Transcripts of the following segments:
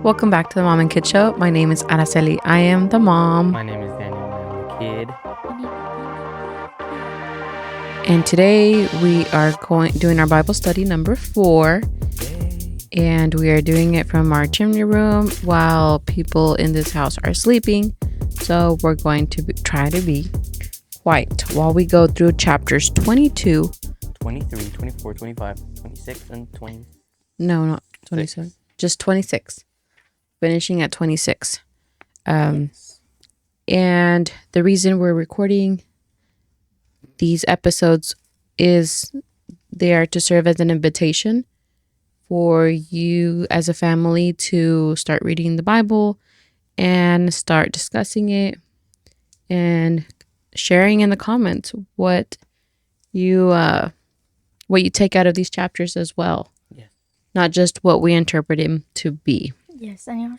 Welcome back to the Mom and Kid Show. My name is Araceli. I am the mom. My name is Daniel. I'm the kid. And today we are doing our Bible study number 4. Yay. And we are doing it from our chimney room while people in this house are sleeping. So we're going to try to be quiet while we go through chapters 22. 23, 24, 25, 26, and 20. No, not 27. Just 26. Finishing at 26. Yes. And the reason we're recording these episodes is they are to serve as an invitation for you as a family to start reading the Bible and start discussing it and sharing in the comments what you take out of these chapters as well. Yes. Not just what we interpret him to be. Yes, and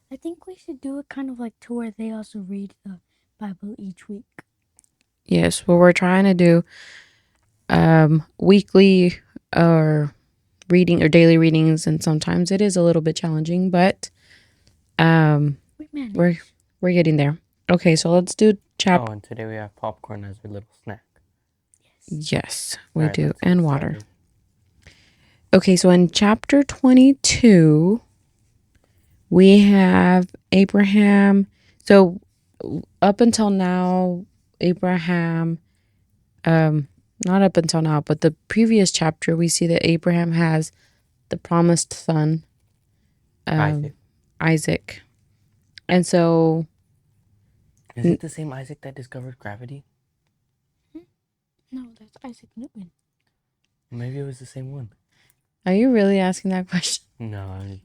I think we should do it kind of like to where they also read the Bible each week. Yes, what we're trying to do weekly or reading or daily readings, and sometimes it is a little bit challenging, but we're getting there. Okay, so let's do Oh, and today we have popcorn as our little snack. Yes, we do, and water. Okay, so in chapter 22, we have Abraham. So up until now, Abraham, not up until now, but the previous chapter, we see that Abraham has the promised son, Isaac. And so... Is it the same Isaac that discovered gravity? No, that's Isaac Newton. Maybe it was the same one. Are you really asking that question? No.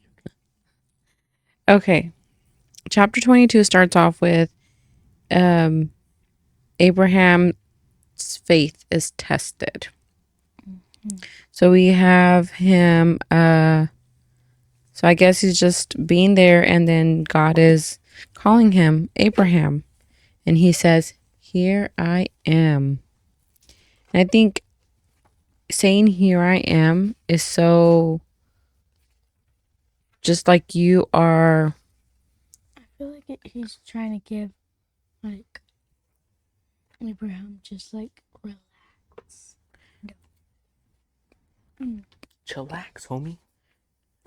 Okay. Chapter 22 starts off with Abraham's faith is tested. Mm-hmm. So we have him, so I guess he's just being there, and then God is calling him Abraham. And he says, "Here I am." And I think saying "here I am" is so just like you are. I feel like he's trying to give, like, Abraham just, like, relax. Chillax, homie.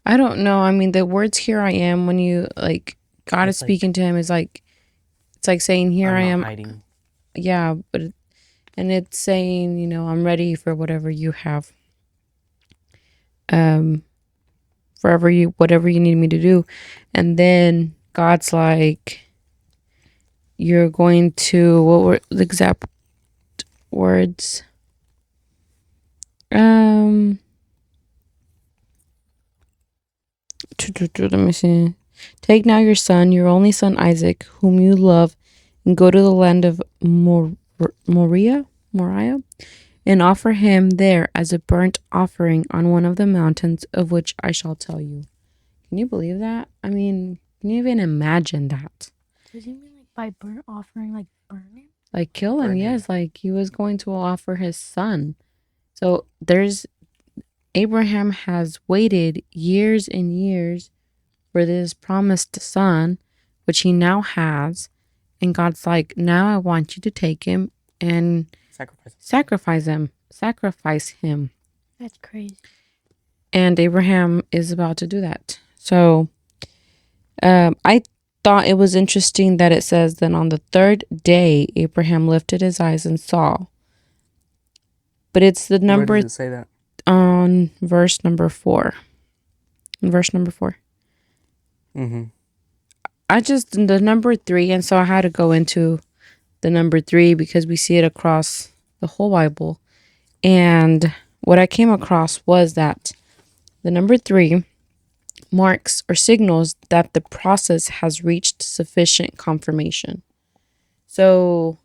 I don't know. I mean, the words "here I am," when you, like, God is speaking to him, is like, it's like saying, "Here I am." Hiding. Yeah, and it's saying, you know, I'm ready for whatever you have. Whatever you need me to do. And then God's like, you're going to, what were the exact words? Let me see. Take now your son, your only son Isaac, whom you love, and go to the land of Moriah, and offer him there as a burnt offering on one of the mountains of which I shall tell you. Can you believe that? I mean, can you even imagine that? Does he mean like by burnt offering, like burn him? Like kill him, yes. Like he was going to offer his son. So Abraham has waited years and years for this promised son, which he now has. And God's like, now I want you to take him and sacrifice him. That's crazy. And Abraham is about to do that. So I thought it was interesting that it says, then on the third day, Abraham lifted his eyes and saw. But it's the number... Where does it say that? On verse number 4. Verse number 4. Mm-hmm. The number 3, and so I had to go into the number 3 because we see it across the whole Bible. And what I came across was that the number 3 marks or signals that the process has reached sufficient confirmation. So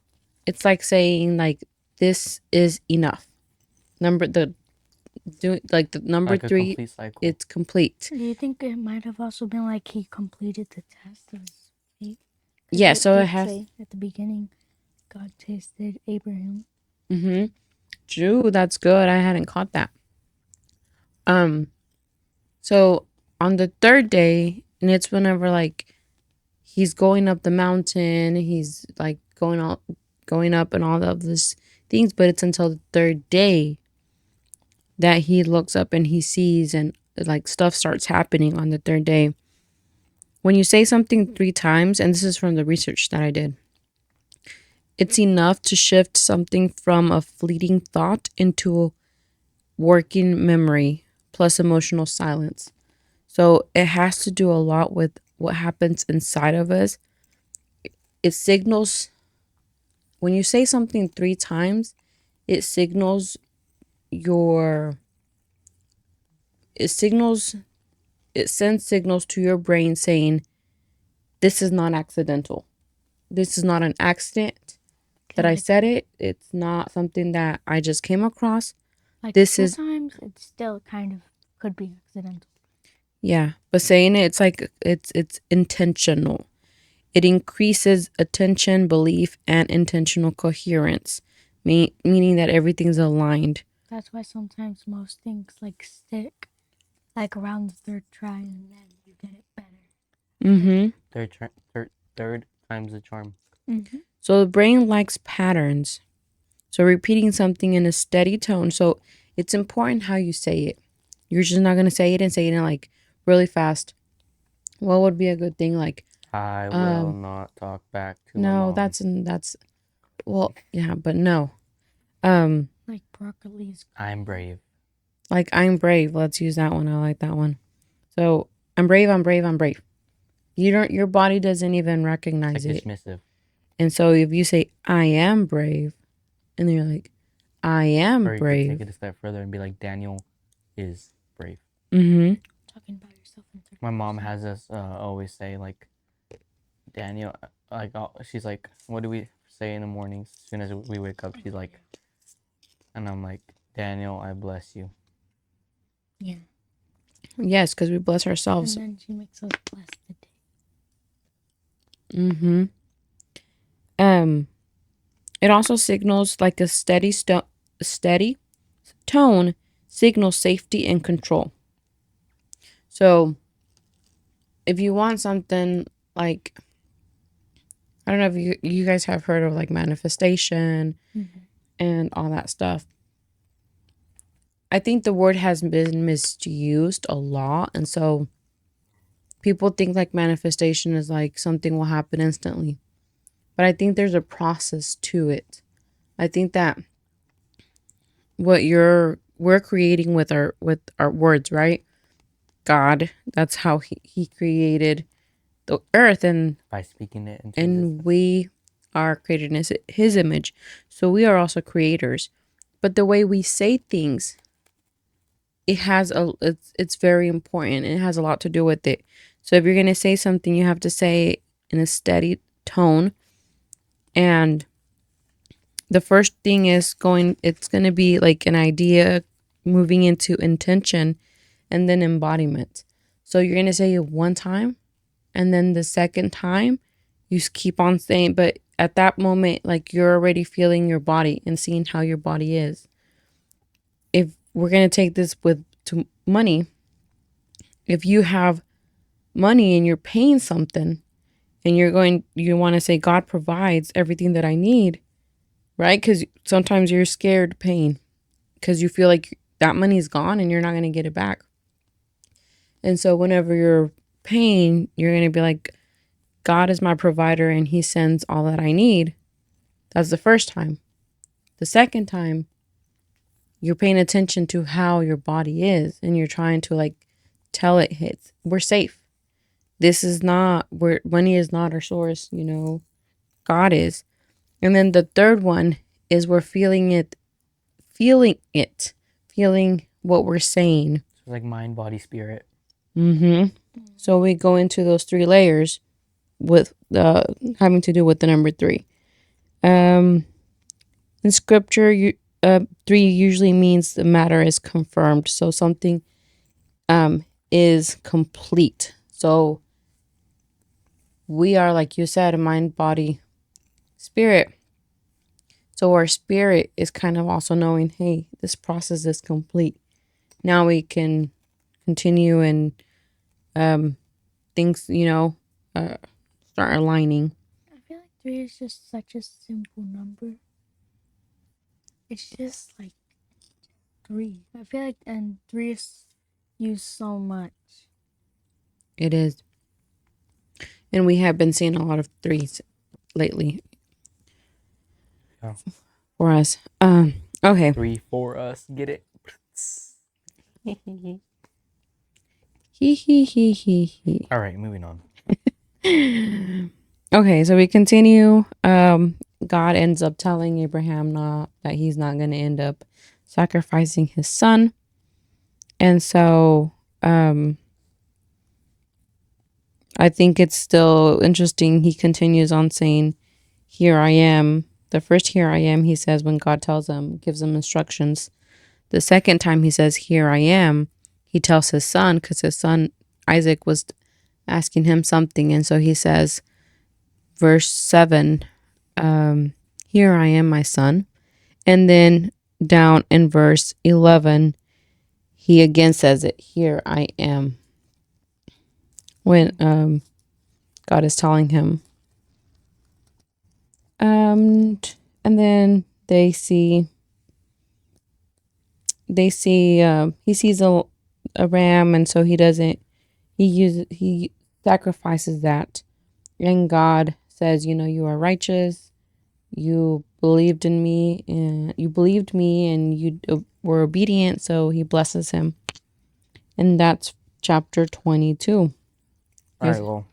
it's like saying, like, this is enough. Number 3, it's complete. Do you think it might have also been like he completed the test of his faith? Yeah, so it has... say at the beginning, God tested Abraham. Mm-hmm. True, that's good. I hadn't caught that. So on the third day, And it's whenever like he's going up the mountain, he's like going up and all of these things, but it's until the third day that he looks up and he sees and like stuff starts happening on the third day. When you say something 3 times, and this is from the research that I did, it's enough to shift something from a fleeting thought into a working memory plus emotional silence. So it has to do a lot with what happens inside of us. It signals when you say something 3 times, it signals your it signals it sends signals to your brain saying this is not accidental. This is not an accident that I Like, said it. It's not something that I just came across. like This is sometimes it still kind of could be accidental. yeah, but saying it, it's like it's intentional. It increases attention, belief, and intentional coherence, meaning that everything's aligned. That's why sometimes most things like stick, like around the third try, and then you get it better. Mm-hmm. Third time's the charm. Mm-hmm. So the brain likes patterns. So repeating something in a steady tone. So it's important how you say it. You're just not gonna say it and say it in like really fast. What would be a good thing? Like, I will not talk back to my no, mom. that's well, yeah, but no. Um, Like broccoli's. I'm brave. like I'm brave. Let's use that one. I like that one. So I'm brave. I'm brave. I'm brave. You don't. Your body doesn't even It's recognize like it. dismissive. And so if you say I am brave, and then you're like, I am Or you could brave. take it a step further and be like, Daniel is brave. Mm-hmm. Talking about yourself in third My mom person. has us always say like, Daniel, like she's like, what do we say in the mornings as soon as we wake up? She's like, and I'm like, Daniel, I bless you. Yeah. Yes, because we bless And ourselves. then she makes us bless the day. Mm-hmm. It also signals like a steady tone signals safety and control. So if you want something like, I don't know if you guys have heard of like manifestation Mm-hmm. and all that stuff. I think the word has been misused a lot, and so people think like manifestation is like something will happen instantly. But I think there's a process to it. I think that what we're creating with our words, right? God, that's how he created the earth, By speaking it into and existence. we are created in his image. So we are also creators. But the way we say things, it's very important. It has a lot to do with it. So if you're going to say something, you have to say in a steady tone. And the first thing is it's going to be like an idea moving into intention and then embodiment. So you're going to say it one time, and then the second time you keep on saying, but at that moment, like you're already feeling your body and seeing how your body is. If we're going to take this with to money, if you have money and you're paying something and you want to say God provides everything that I need, right? Because sometimes you're scared paying because you feel like that money is gone and you're not going to get it back. And so whenever you're paying, you're going to be like, God is my provider and he sends all that I need. That's the first time. The second time, you're paying attention to how your body is and you're trying to like tell it hits. We're safe. This is not where money is not our source, God is. And then the third one is we're feeling what we're saying. So it's like mind, body, spirit. Mm-hmm. So we go into those 3 layers with having to do with the number 3. In scripture, 3 usually means the matter is confirmed. So something is complete. So we are, like you said, a mind, body, spirit. So our spirit is kind of also knowing, hey, this process is complete. Now we can continue and things, start aligning. I feel like 3 is just such a simple number. It's just like 3. I feel like, and 3 is used so much. It is. And we have been seeing a lot of threes lately Yeah. for us. Okay. 3 for us. Get it? He he he he he. All right, moving on. Okay, so we continue. God ends up telling Abraham that he's not going to end up sacrificing his son. And so I think it's still interesting. He continues on saying, "Here I am." The first "here I am" he says when God gives him instructions. The second time he says, "Here I am," he tells his son, because his son Isaac was asking him something. And so he says, verse 7, "Here I am, my son." And then down in verse 11, he again says it, "Here I am," when God is telling him. And then he sees a ram, and so he sacrifices that. And God says, "You are righteous. You believed in me, and you were obedient." So he blesses him. And that's chapter 22. All right, well,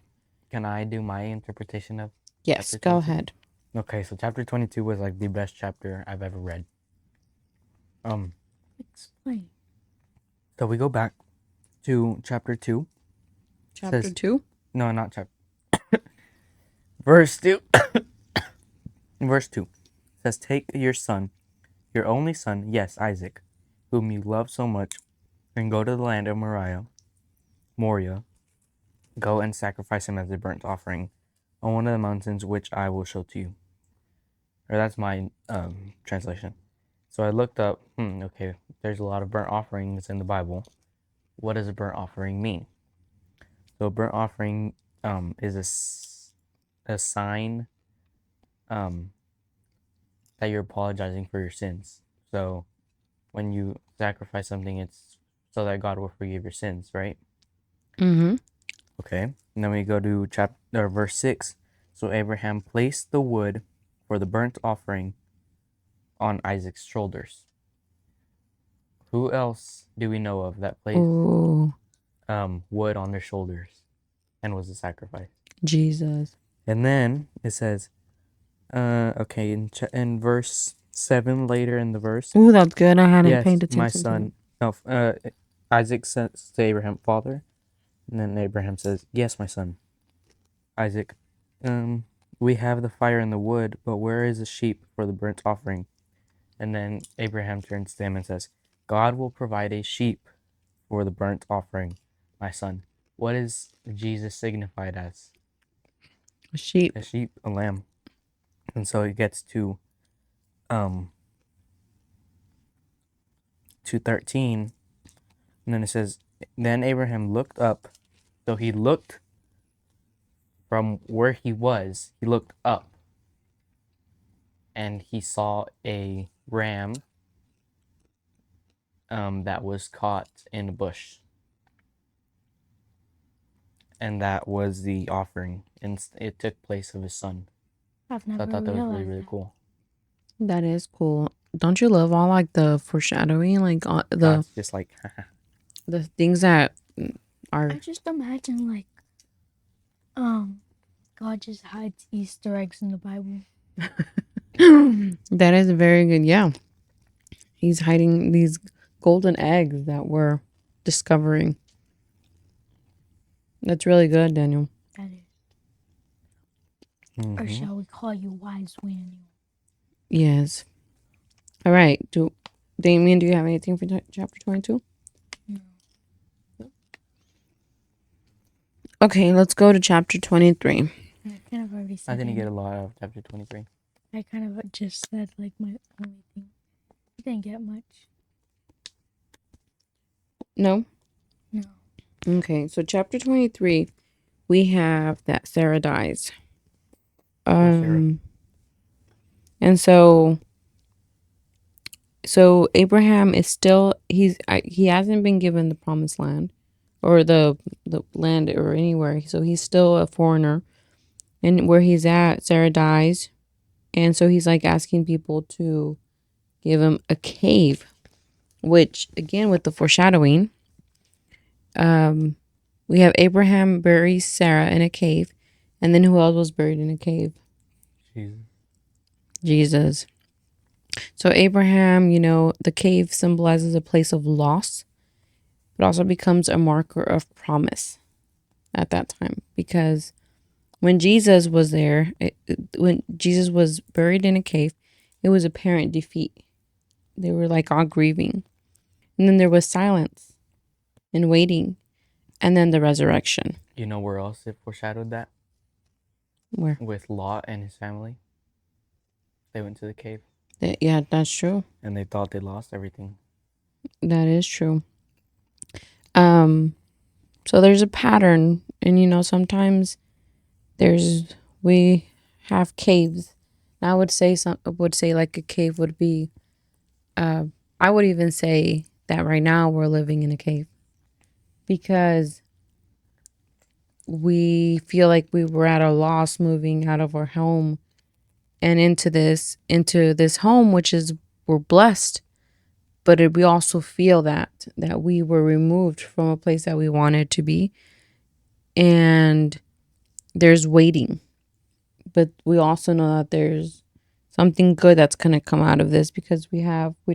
can I do my interpretation of Yes, chapter go 22? ahead. Okay, so chapter 22 was like the best chapter I've ever read. Explain. So we go back to chapter 2. Chapter Says- 2? No, not chapter. Verse 2. Verse 2 says, "Take your son, your only son, yes, Isaac, whom you love so much, and go to the land of Moriah. Go and sacrifice him as a burnt offering on one of the mountains which I will show to you." Or that's my translation. So I looked up, okay, there's a lot of burnt offerings in the Bible. What does a burnt offering mean? So a burnt offering is a sign that you're apologizing for your sins. So when you sacrifice something, it's so that God will forgive your sins, right? Mm-hmm. Okay. And then we go to verse 6. So Abraham placed the wood for the burnt offering on Isaac's shoulders. Who else do we know of that placed Oh, wood on their shoulders and was a sacrifice? Jesus. And then it says, okay, in verse 7, later in the verse, Oh, that's good. I hadn't yes, paid attention my to son. No, Isaac says to Abraham, "Father," and then Abraham says, "Yes, my son." Isaac, we have the fire and the wood, but where is the sheep for the burnt offering? And then Abraham turns to him and says, "God will provide a sheep for the burnt offering, my son." What is Jesus signified as? a sheep. A sheep, a lamb. And so it gets to 13, and then it says, "Then Abraham looked up." So he looked from where he looked up, and he saw a ram that was caught in a bush. And that was the offering, and it took place of his son. I've So I never thought that was realized really, really that. cool. That is cool. Don't you love all like the foreshadowing, like the God's just like, the things that are I just imagine like, God just hides Easter eggs in the Bible. that is very good. Yeah, he's hiding these golden eggs that we're discovering. That's really good, Daniel. That is. Or mhm. shall we call you Wise Waniel? Yes. All right. Damien, do you have anything for chapter 22? No. Okay, let's go to chapter 23. I kind of already said I didn't it. get a lot out of chapter 23. I kind of just said like my only thing. I didn't get much. No? No. Okay, so chapter 23, we have that Sarah dies. Sarah. And so Abraham is still he hasn't been given the promised land or the land or anywhere. So he's still a foreigner. And where he's at, Sarah dies. And so he's like asking people to give him a cave, which again with the foreshadowing, we have Abraham buries Sarah in a cave, and then who else was buried in a cave? Jesus. Jesus. So Abraham, the cave symbolizes a place of loss, but also becomes a marker of promise at that time because when Jesus was there, when Jesus was buried in a cave, it was apparent defeat. They were like all grieving. And then there was silence and waiting, and then the resurrection. You know where else it foreshadowed that? Where? With Lot and his family. They went to the cave. Yeah, that's true. And they thought they lost everything. That is true. So there's a pattern, and sometimes we have caves. And I would say like a cave would be. I would even say that right now we're living in a cave because we feel like we were at a loss moving out of our home and into this home, which is we're blessed, but we also feel that we were removed from a place that we wanted to be, and there's waiting, but we also know that there's something good that's going to come out of this because we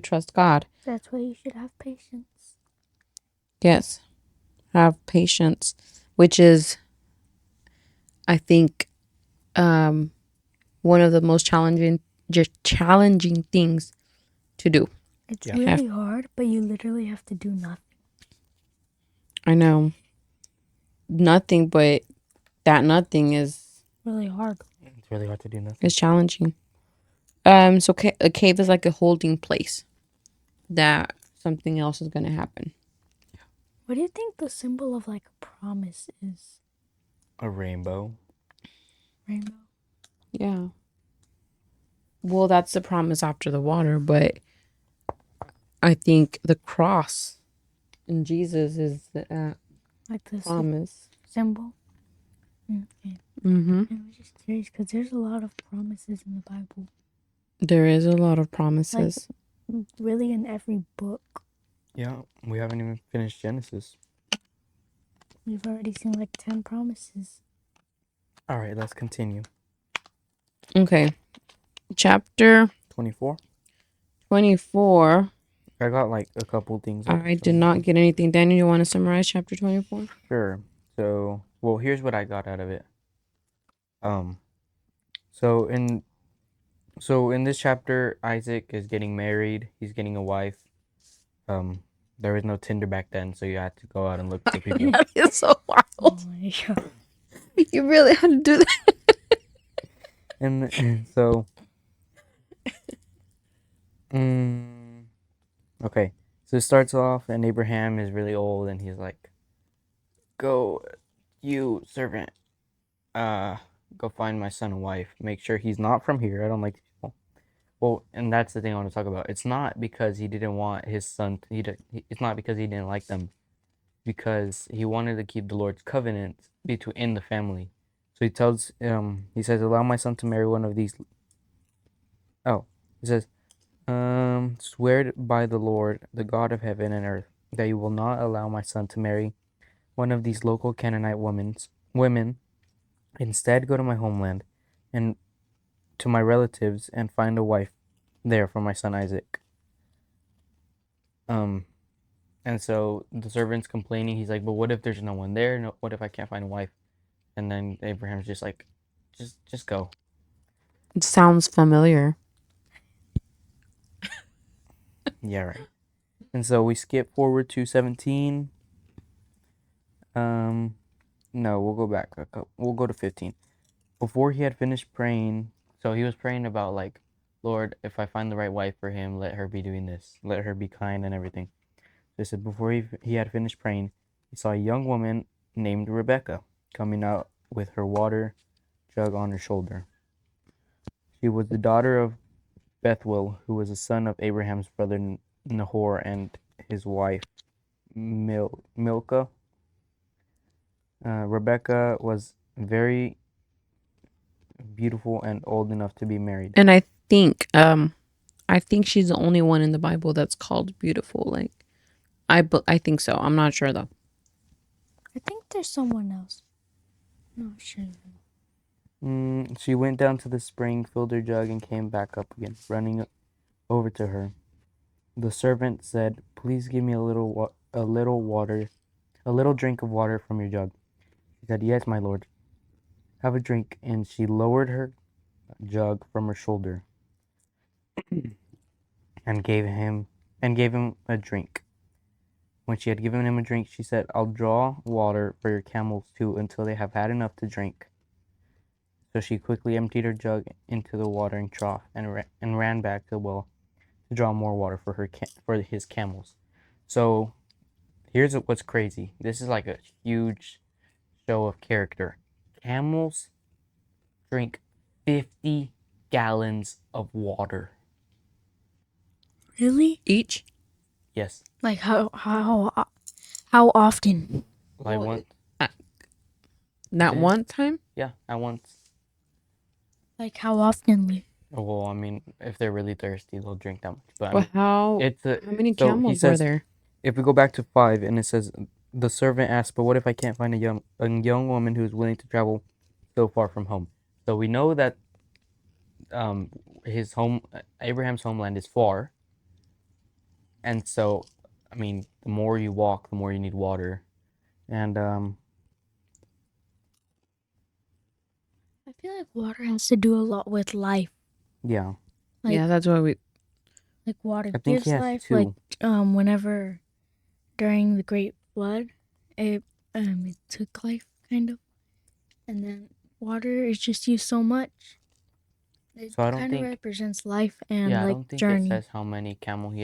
trust God. That's why you should have patience. Yes, have patience, which is, I think, one of the most challenging things to do. It's Yeah. really hard, but you literally have to do nothing. I know. Nothing, but that nothing is Really hard. It's really hard to do nothing. It's challenging. So a cave is like a holding place that something else is going to happen. What do you think the symbol of like a promise is? A rainbow. Rainbow. Yeah. Well, that's the promise after the water, but I think the cross in Jesus is the Like this promise. symbol. Okay. Mm-hmm. I was just curious because there's a lot of promises in the Bible. There is a lot of promises. Like, really in every book. Yeah, we haven't even finished Genesis. We've already seen like 10 promises. All right, let's continue. Okay. Chapter 24. 24. I got like a couple things. I did not get anything. Daniel, you want to summarize chapter 24? Sure. So, well, here's what I got out of it. So in this chapter, Isaac is getting married. He's getting a wife. There was no Tinder back then, so you had to go out and look for people. That is so Oh wild. my god. You really had to do that. And so, okay. So it starts off, and Abraham is really old, and he's like, "Go, you servant, go find my son and wife. Make sure he's not from here. I don't like these people." Well, and that's the thing I want to talk about. It's not because he didn't want his son. It's not because he didn't like them, because he wanted to keep the Lord's covenant in the family. So he says, "Allow my son to marry one of these." Oh, he says, "Swear by the Lord, the God of heaven and earth, that you will not allow my son to marry one of these local Canaanite women. Instead, go to my homeland and to my relatives and find a wife there for my son Isaac." And so the servant's complaining. He's like, "But what if there's no one there? No, what if I can't find a wife?" And then Abraham's just like, "Just go." It sounds familiar. Yeah, right. And so we skip forward to 17. No, we'll go back. We'll go to 15. Before he had finished praying, so he was praying about like, "Lord, if I find the right wife for him, let her be doing this. Let her be kind and everything." They said before he had finished praying, he saw a young woman named Rebecca coming out with her water jug on her shoulder. She was the daughter of Bethuel, who was the son of Abraham's brother Nahor and his wife Milcah. Rebecca was very beautiful and old enough to be married. And I think she's the only one in the Bible that's called beautiful. Like I think so. I'm not sure though. I think there's someone else. Not sure. She went down to the spring, filled her jug, and came back up again, running over to her. The servant said, "Please give me a little water, a little drink of water from your jug." She said, "Yes, my lord. Have a drink." And she lowered her jug from her shoulder and gave him a drink. When she had given him a drink, she said, "I'll draw water for your camels too until they have had enough to drink." So she quickly emptied her jug into the watering trough and ran back to the well to draw more water for his camels. So here's what's crazy. This is like a huge show of character. Camels drink 50 gallons of water. Really? Each? Yes. Like how often? Like Well, one. That Okay. one time? Yeah, at once. Like how oftenly? Well, I mean, if they're really thirsty, they'll drink that much. But I Well, mean, how how many so he camels were says, there? if we go back to 5, and it says, the servant asked, "But what if I can't find a young woman who is willing to travel so far from home?" So we know that his home, Abraham's homeland, is far, and so, I mean, the more you walk, the more you need water, and I feel like water has to do a lot with life. yeah, Like, Yeah, that's why we. like water I think gives he has life. 2. Like whenever during the Great Flood, it took life kind of, and then water is just used so much. It So I don't kind of think- represents life and I like don't think journey. it says how many camels he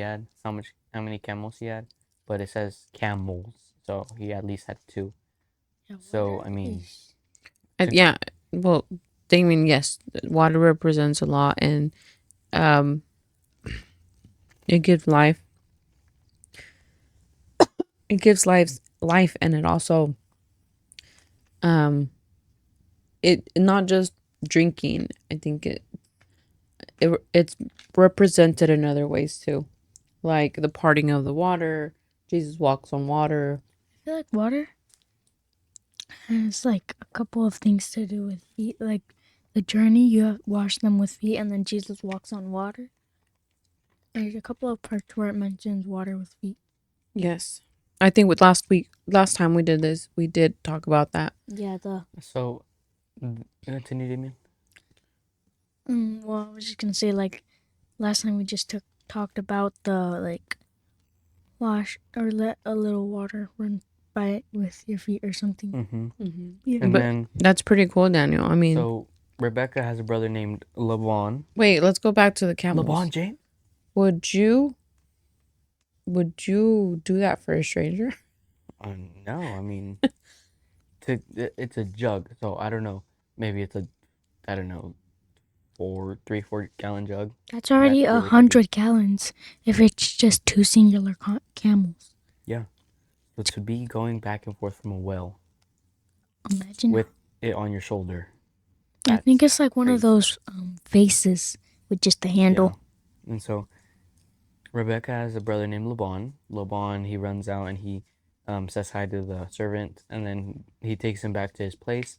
had, but it says camels, so he at least had 2. Yeah, So, water I mean, is- Yeah. Well, Damien, yes, water represents a lot, and um, it gives life. It gives life, and it also it not just drinking. I think it's represented in other ways too, like the parting of the water. Jesus walks on water. I feel like water has like a couple of things to do with feet. Like the journey, you have wash them with feet, and then Jesus walks on water. There's a couple of parts where it mentions water with feet. Yes, I think with last time we did this, we did talk about that. Yeah, so continue, Damien. well, I was just gonna say like last time we just talked about the like wash or let a little water run by it with your feet or something. Mm-hmm. Yeah. And But then, that's pretty cool, Daniel. I mean, so Rebecca has a brother named Laban. wait, let's go back to the camels. Laban James? Would you do that for a stranger? No, I mean, it's a jug, so I don't know. Maybe it's I don't know, 4 gallon jug. That's already That's really 100 gallons if it's just 2 singular camels. So to be going back and forth from a well Imagine. with it on your shoulder. I think it's like one of crazy. those vases with just the handle. Yeah. And so Rebecca has a brother named Laban. Laban, he runs out and he says hi to the servant, and then he takes him back to his place.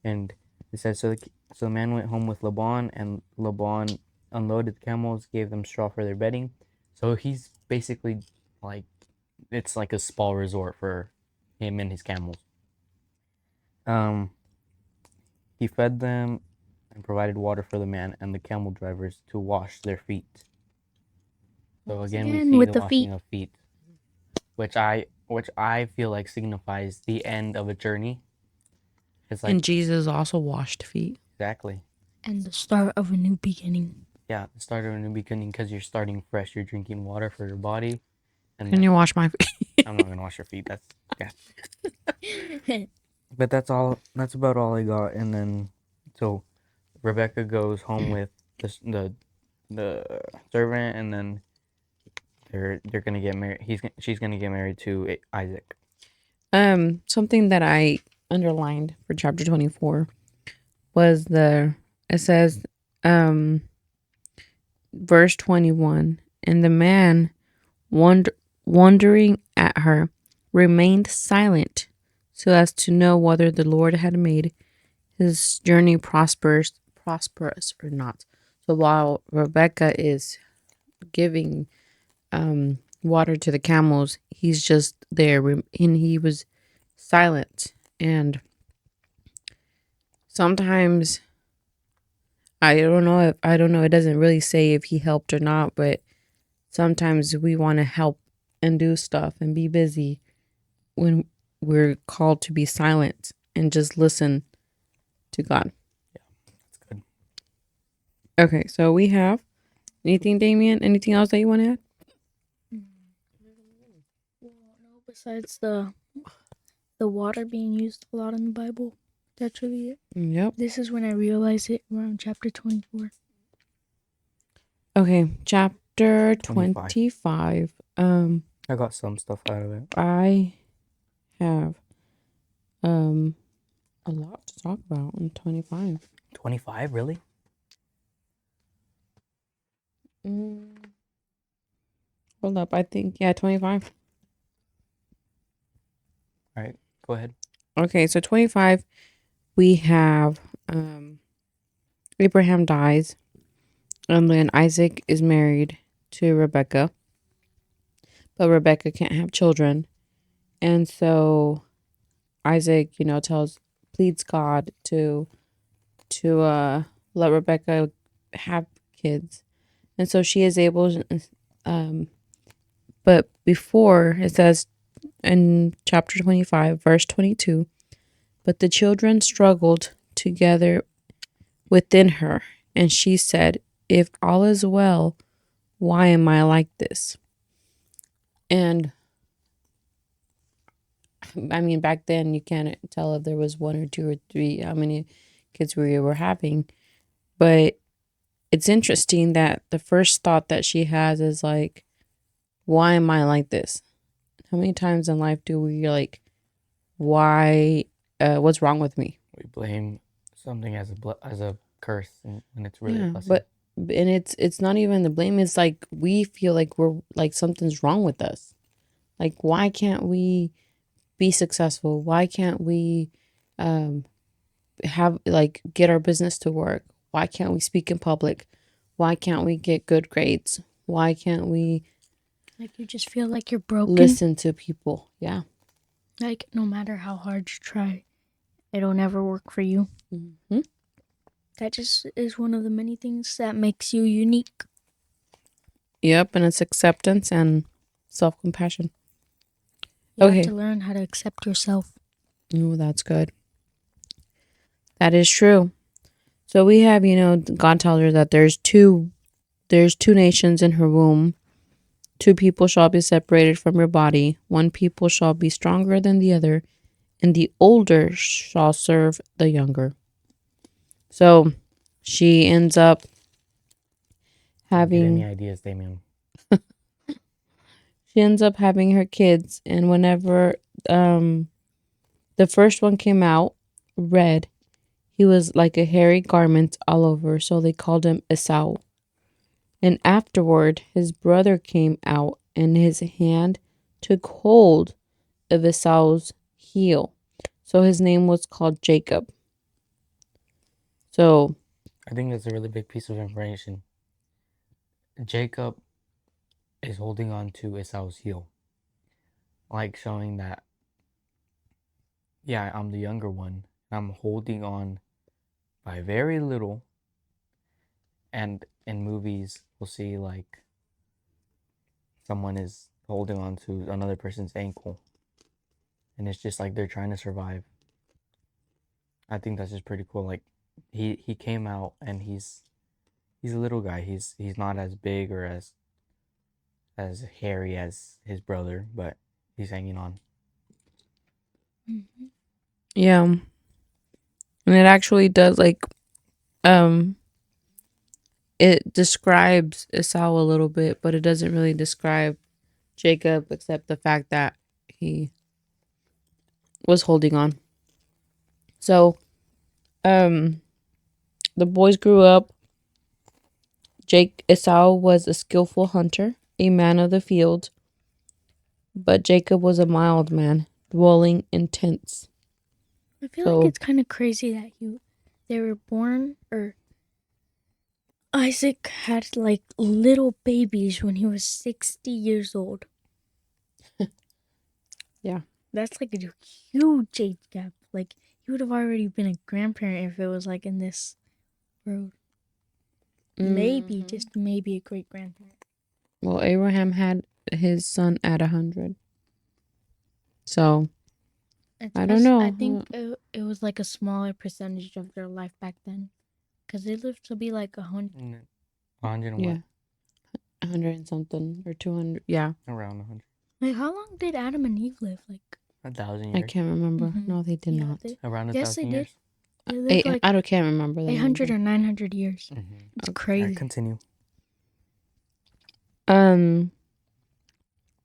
And it says, so the man went home with Laban, and Laban unloaded the camels, gave them straw for their bedding. So he's basically like, it's like a spa resort for him and his camels. He fed them and provided water for the man and the camel drivers to wash their feet. So Once again, we again, see with the the washing feet. of feet, which I feel like signifies the end of a journey. It's like, And Jesus also washed feet. exactly, And the start of a new beginning. yeah, the start of a new beginning, because you're starting fresh. You're drinking water for your body, and Can you wash my feet? I'm not gonna wash your feet. That's But that's all. That's about all I got. And then, so Rebecca goes home with the servant, and then they're gonna get married. She's gonna get married to Isaac. Something that I underlined for chapter 24 was it says, verse 21, and the man wondering at her remained silent so as to know whether the Lord had made his journey prosperous or not. So while Rebecca is giving water to the camels, he's just there and he was silent. And sometimes I don't know, it doesn't really say if he helped or not, but sometimes we want to help and do stuff and be busy when we're called to be silent and just listen to God. That's good. Okay, so we have anything, Damien? Anything else that you want to add? Well, no, besides the water being used a lot in the Bible, that's really it. Yep. This is when I realized it around chapter 24. Okay, chapter 25. 25. I got some stuff out of it. I have a lot to talk about in 25. 25, really? Hold up, I think 25. All right, go ahead. Okay, so 25 we have Abraham dies, and then Isaac is married to Rebecca, but Rebecca can't have children, and so Isaac, pleads God to let Rebecca have kids, and so she is able. But before it says in chapter 25, verse 22, but the children struggled together within her, and she said, "If all is well, why am I like this?" And I mean, back then you can't tell if there was one or two or three, how many kids we were having. But it's interesting that the first thought that she has is like, why am I like this? How many times in life do we like, why, what's wrong with me? We blame something as a curse, and it's really a Yeah, blessing. and it's not even the blame. It's like we feel like we're like something's wrong with us. Like, why can't we be successful? Why can't we have like get our business to work? Why can't we speak in public? Why can't we get good grades? Why can't we Like, you just feel like you're broken. listen to people? Yeah. Like, no matter how hard you try, it'll never work for you. Mm-hmm. That just is one of the many things that makes you unique. Yep, and it's acceptance and self-compassion. You Okay. have to learn how to accept yourself. Oh, that's good. That is true. So we have, God tells her that there's two nations in her womb. Two people shall be separated from your body. One people shall be stronger than the other, and the older shall serve the younger. So she ends up having Get any ideas, Damien? she ends up having her kids, and whenever the first one came out, red, he was like a hairy garment all over, so they called him Esau. And afterward his brother came out, and his hand took hold of Esau's heel. So his name was called Jacob. So I think that's a really big piece of information. Jacob is holding on to Esau's heel, like showing that, yeah, I'm the younger one. I'm holding on by very little. And in movies, we'll see like someone is holding on to another person's ankle, and it's just like they're trying to survive. I think that's just pretty cool. Like he came out, and he's a little guy. He's not as big or as hairy as his brother, but he's hanging on. Mm-hmm. Yeah. And it actually does um it describes Esau a little bit, but it doesn't really describe Jacob except the fact that he was holding on. So, the boys grew up. Esau was a skillful hunter, a man of the field, but Jacob was a mild man, dwelling in tents. I feel So- like it's kind of crazy that they were born, or Isaac had like little babies when he was 60 years old. Yeah. That's like a huge age gap. Like, he would have already been a grandparent if it was like in this road. Maybe, Mhm. just maybe a great grandparent. Well, Abraham had his son at 100. So I don't know. I think it was like a smaller percentage of their life back then. Because they lived to be like 100. 100 and Yeah, what? 100 and something or 200. Yeah, Around 100. Like, how long did Adam and Eve live? Like, 1,000 I years. can't remember. Mhm. No, they did Yeah, not. Around a yes, 1,000 they years. did. They lived like I can't remember the 800 number. or 900 years. Mm-hmm. It's Okay. crazy. Continue.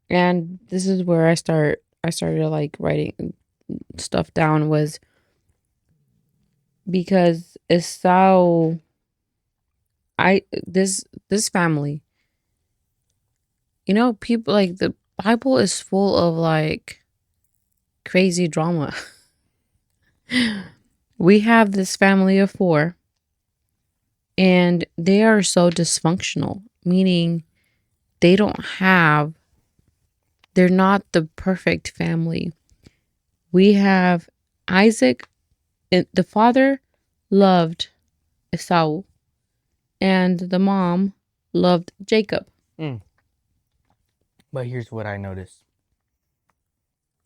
And this is where I started like writing stuff down, was because Esau, this family, people, like, the Bible is full of like crazy drama. We have this family of 4, and they are so dysfunctional, meaning they're not the perfect family. We have Isaac, the father loved Esau, and the mom loved Jacob. But here's what I noticed.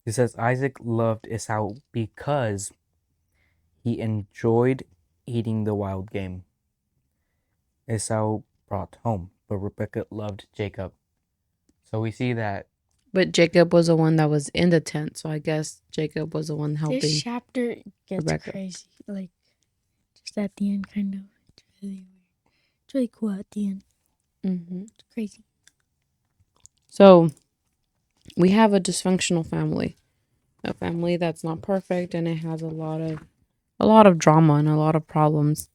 It says Isaac loved Esau because he enjoyed eating the wild game Esau brought home, but Rebekah loved Jacob. So we see that. But Jacob was the one that was in the tent, so I guess Jacob was the one helping. This chapter gets Rebecca. crazy. Like, just at the end, kind of. It's really weird. It's really cool at the end. Mm-hmm. It's crazy. So we have a dysfunctional family, a family that's not perfect, and it has a lot of drama and a lot of problems.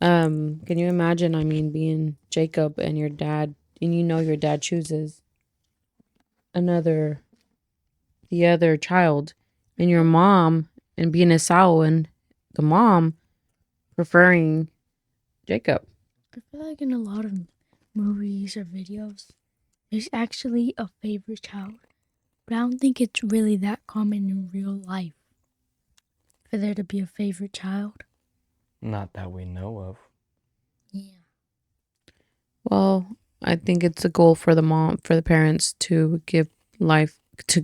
Can you imagine? I mean, being Jacob and your dad, and your dad chooses the other child, and your mom, and being Esau, and the mom preferring Jacob. I feel like in a lot of movies or videos, there's actually a favorite child. But I don't think it's really that common in real life for there to be a favorite child. Not that we know of. Yeah. Well, I think it's a goal for the parents to give love to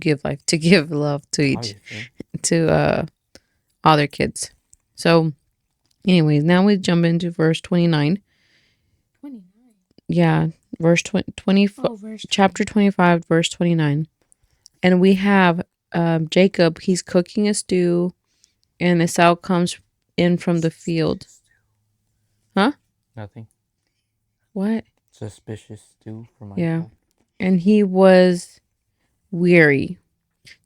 each, Obviously. to all their kids. So, anyways, now we jump into verse 29. 29. Yeah, verse 20, Oh, verse chapter 25, verse 29. And we have Jacob, he's cooking a stew, and Esau comes in from the field. Huh? Nothing. What? Suspicious stew for my Yeah. phone. And he was weary.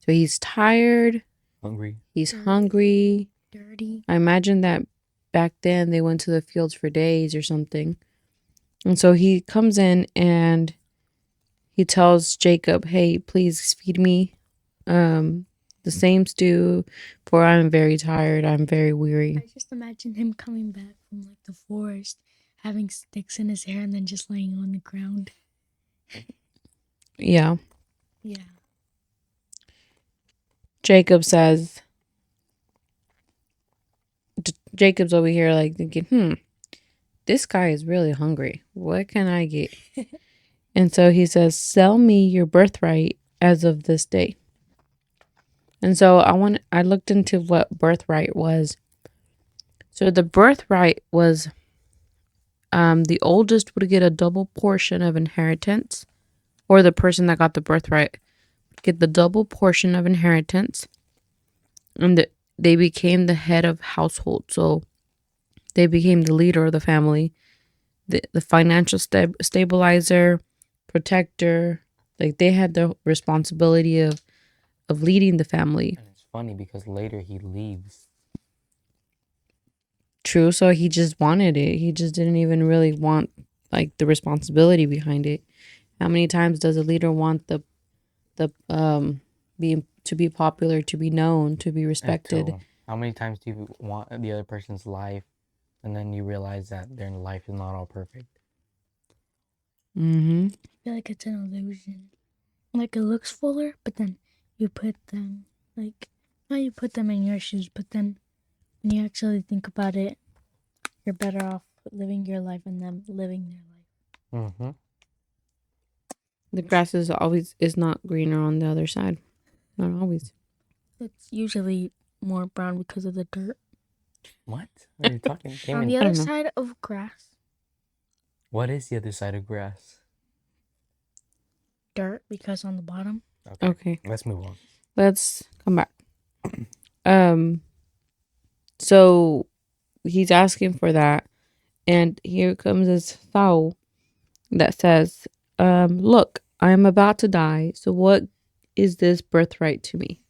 So he's tired. Hungry. He's hungry. dirty. I imagine that back then they went to the fields for days or something. And so he comes in and he tells Jacob, "Hey, please feed me the same stew, for I'm very tired. I'm very weary." I just imagine him coming back from like the forest, having sticks in his hair, and then just laying on the ground. Yeah. Yeah. Jacob says, Jacob's over here like thinking, this guy is really hungry. What can I get? And so he says, "Sell me your birthright as of this day." And so I looked into what birthright was. So the birthright was the oldest would get a double portion of inheritance, or the person that got the birthright would get the double portion of inheritance. And they became the head of household. So they became the leader of the family, the financial stabilizer, protector. Like they had the responsibility of leading the family. And it's funny because later he leaves. True. So he just wanted it. He just didn't even really want like the responsibility behind it. How many times does a leader want the being to be popular, to be known, to be respected? Until how many times do you want the other person's life, and then you realize that their life is not all perfect? Mm-hmm. I feel like it's an illusion. Like it looks fuller, but then you put them like not you put them in your shoes, but then when you actually think about it, you're better off living your life and them living their life. Mm-hmm. The grass is not greener on the other side. Not always. It's usually more brown because of the dirt. What are you talking? On the I other don't know. side of grass, What is the other side of grass? dirt because on the bottom. Okay. Let's move on. Let's come back. So he's asking for that, and here comes this fowl that says, look, I am about to die, so what is this birthright to me?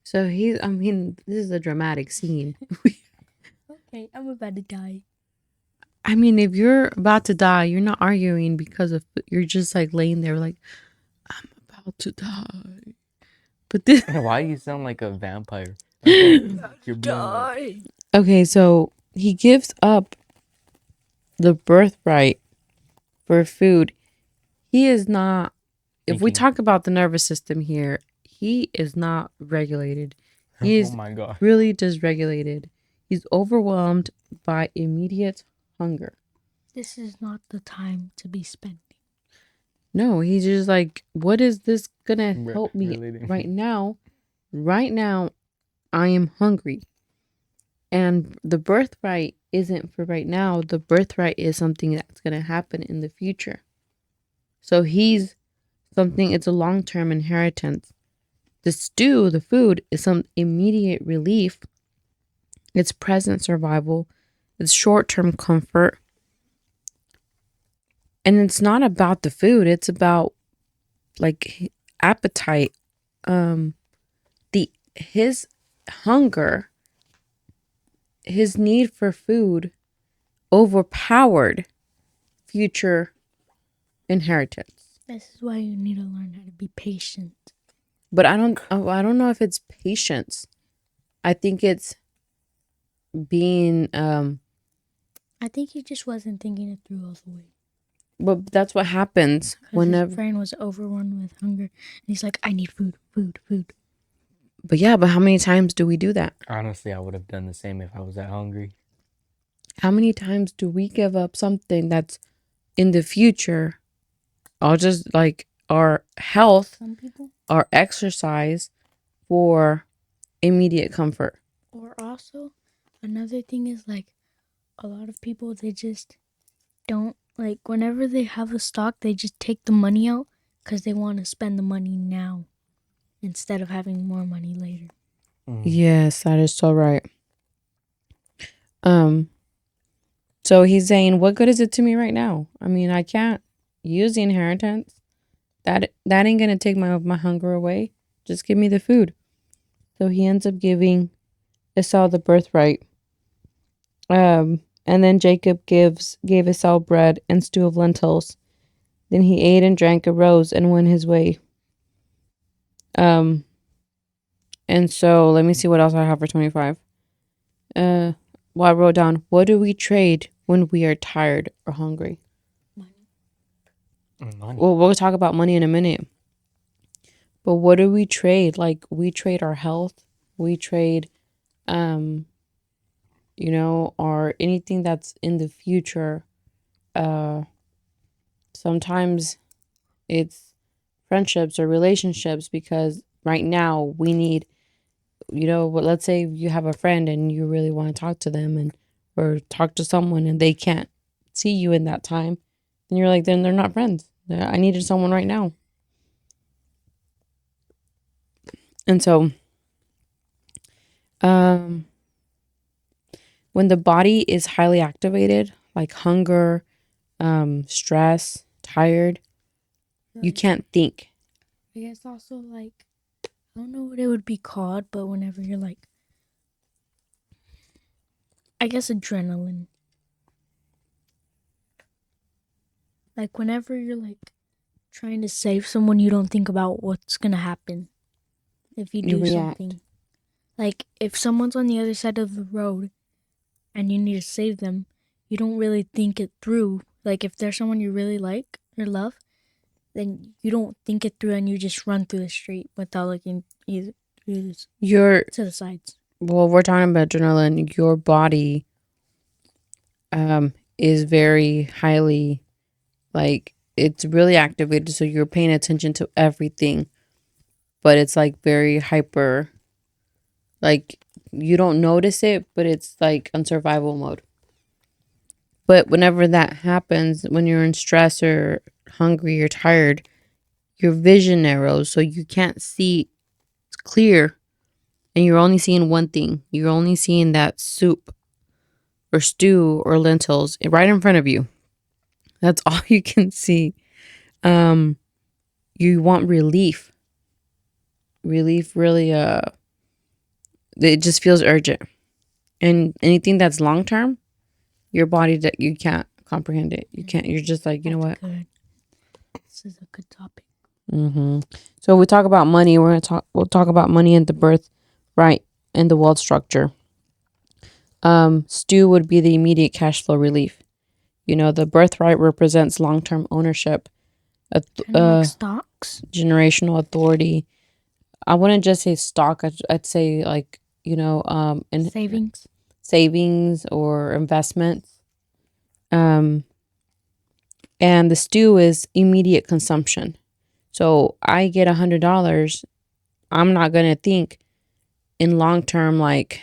So I mean, this is a dramatic scene. Okay, I'm about to die. I mean, if you're about to die, you're not arguing because of, you're just like laying there like, I'm about to die. But this, Why do you sound like a vampire? You're Die. okay, so he gives up the birthright for food. He is not, if we Thinking. talk about the nervous system here, he is not regulated. He Oh is my god. really dysregulated. He's overwhelmed by immediate hunger. This is not the time to be spending. No, he's just like, what is this gonna help me Relating. right now? Right now, I am hungry. And the birthright isn't for right now. The birthright is something that's gonna happen in the future. So he's something, it's a long term inheritance. The stew, the food, is some immediate relief. It's present survival. It's short term comfort. And it's not about the food, it's about like appetite. His hunger, his need for food overpowered future inheritance. This is why you need to learn how to be patient. But I don't know if it's patience. I think it's being I think he just wasn't thinking it through all the way. but that's what happens Because whenever. his brain was overrun with hunger. And he's like, I need food, food, food. But yeah, but how many times do we do that? Honestly, I would have done the same if I was that hungry. How many times do we give up something that's in the future? I'll just like our health, Some people. our exercise for immediate comfort. Or also, another thing is like, a lot of people, they just don't, like, whenever they have a stock, they just take the money out because they want to spend the money now instead of having more money later. Yes, that is so right. So he's saying, what good is it to me right now? I mean, I can't use the inheritance. That ain't gonna take my hunger away. Just give me the food. So he ends up giving Esau the birthright. And then Jacob gave Esau bread and stew of lentils. Then he ate and drank, arose, and went his way. And so let me see what else I have for 25. Well, I wrote down, what do we trade when we are tired or hungry? Money. Well, we'll talk about money in a minute. But what do we trade? Like we trade our health, we trade or anything that's in the future. Sometimes it's friendships or relationships because right now we need, let's say you have a friend and you really want to talk to them or talk to someone and they can't see you in that time. And you're like, then they're not friends. I needed someone right now. And so Um, when the body is highly activated, like hunger, stress, tired, you can't think. I guess also like I don't know what it would be called, but whenever you're like, I guess adrenaline. Like whenever you're like trying to save someone, you don't think about what's gonna happen if you You do react. something. Like if someone's on the other side of the road and you need to save them, you don't really think it through. Like if there's someone you really like or love, then you don't think it through and you just run through the street without looking either Your to the sides. well, we're talking about adrenaline. Your body is very highly, like, it's really activated, so you're paying attention to everything, but it's like very hyper, like you don't notice it, but it's like on survival mode. But whenever that happens, when you're in stress or hungry or tired, your vision narrows, so you can't see clear, and you're only seeing one thing. You're only seeing that soup or stew or lentils right in front of you. That's all you can see. Um, you want relief. Relief really it just feels urgent. And anything that's long term, your body, that you can't comprehend it. You can't, you're just like, you know what? Good. This is a good topic. So we talk about money. We'll talk about money and the birth, right, and the wealth structure. Stew would be the immediate cash flow relief. You know, the birthright represents long term ownership, Kind of like stocks. generational authority. I wouldn't just say stock. I'd say like, in savings or investments. And the stew is immediate consumption. So I get $100. I'm not gonna think in long term, like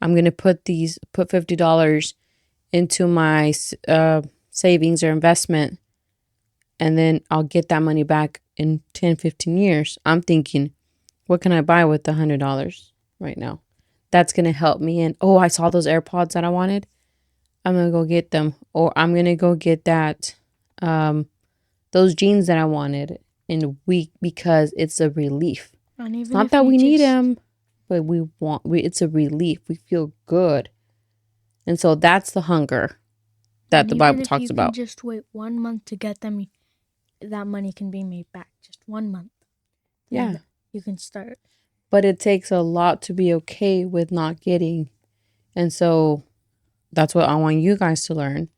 I'm gonna put $50 into my savings or investment, and then I'll get that money back in 10, 15 years. I'm thinking, what can I buy with the $100 right now? That's going to help me. And, oh, I saw those AirPods that I wanted. I'm going to go get them. Or I'm going to go get those jeans that I wanted in a week, because it's a relief. And It's even not if that you we need just- them, but it's a relief. We feel good. And so that's the hunger that the Bible talks about. Even if you can just wait 1 month to get them, that money can be made back. Just 1 month. Yeah. And you can start. But it takes a lot to be okay with not getting. And so that's what I want you guys to learn.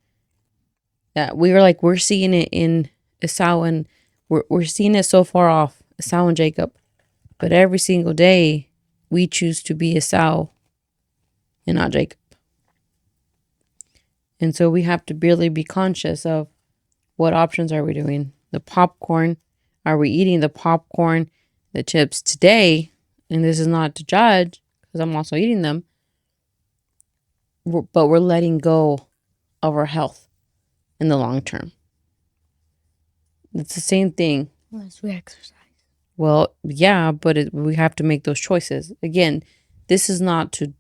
That we're seeing it in Esau, and we're seeing it so far off, Esau and Jacob. But every single day we choose to be Esau and not Jacob. And so we have to really be conscious of what options are we doing. The popcorn, are we eating the popcorn, the chips today? And this is not to judge, because I'm also eating them. But we're letting go of our health in the long term. It's the same thing. Unless we exercise. Well, yeah, but we have to make those choices. Again, this is not to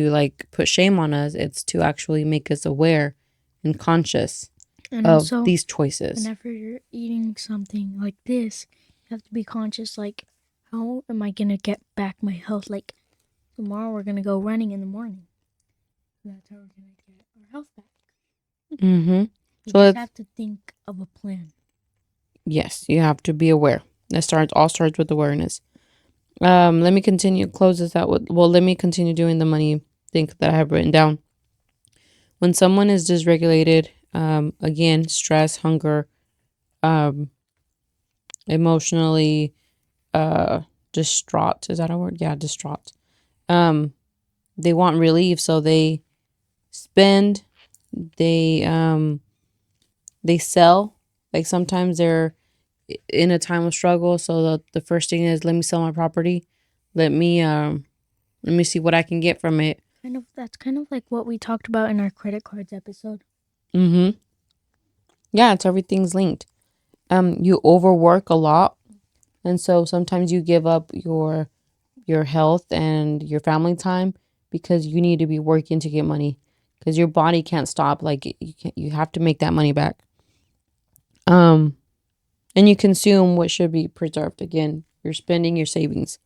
like put shame on us. It's to actually make us aware and conscious And of also, these choices. whenever you're eating something like this, you have to be conscious, like, how am I going to get back my health? Like, tomorrow we're going to go running in the morning. That's how we're going to get our health back. Mm-hmm. You So just have to think of a plan. Yes, you have to be aware. All starts with awareness. Let me continue, close this out with, let me continue doing the money thing that I have written down. When someone is dysregulated, again, stress, hunger, emotionally distraught. Is that a word? Yeah, distraught. They want relief, so they spend, they sell. Like sometimes they're in a time of struggle, so the first thing is, let me sell my property. Let me see what I can get from it. That's kind of like what we talked about in our credit cards episode. Mm-hmm. Yeah, it's everything's linked. You overwork a lot, and so sometimes you give up your your health and your family time because you need to be working to get money because your body can't stop. Like you have to make that money back. And you consume what should be preserved. Again, you're spending your savings.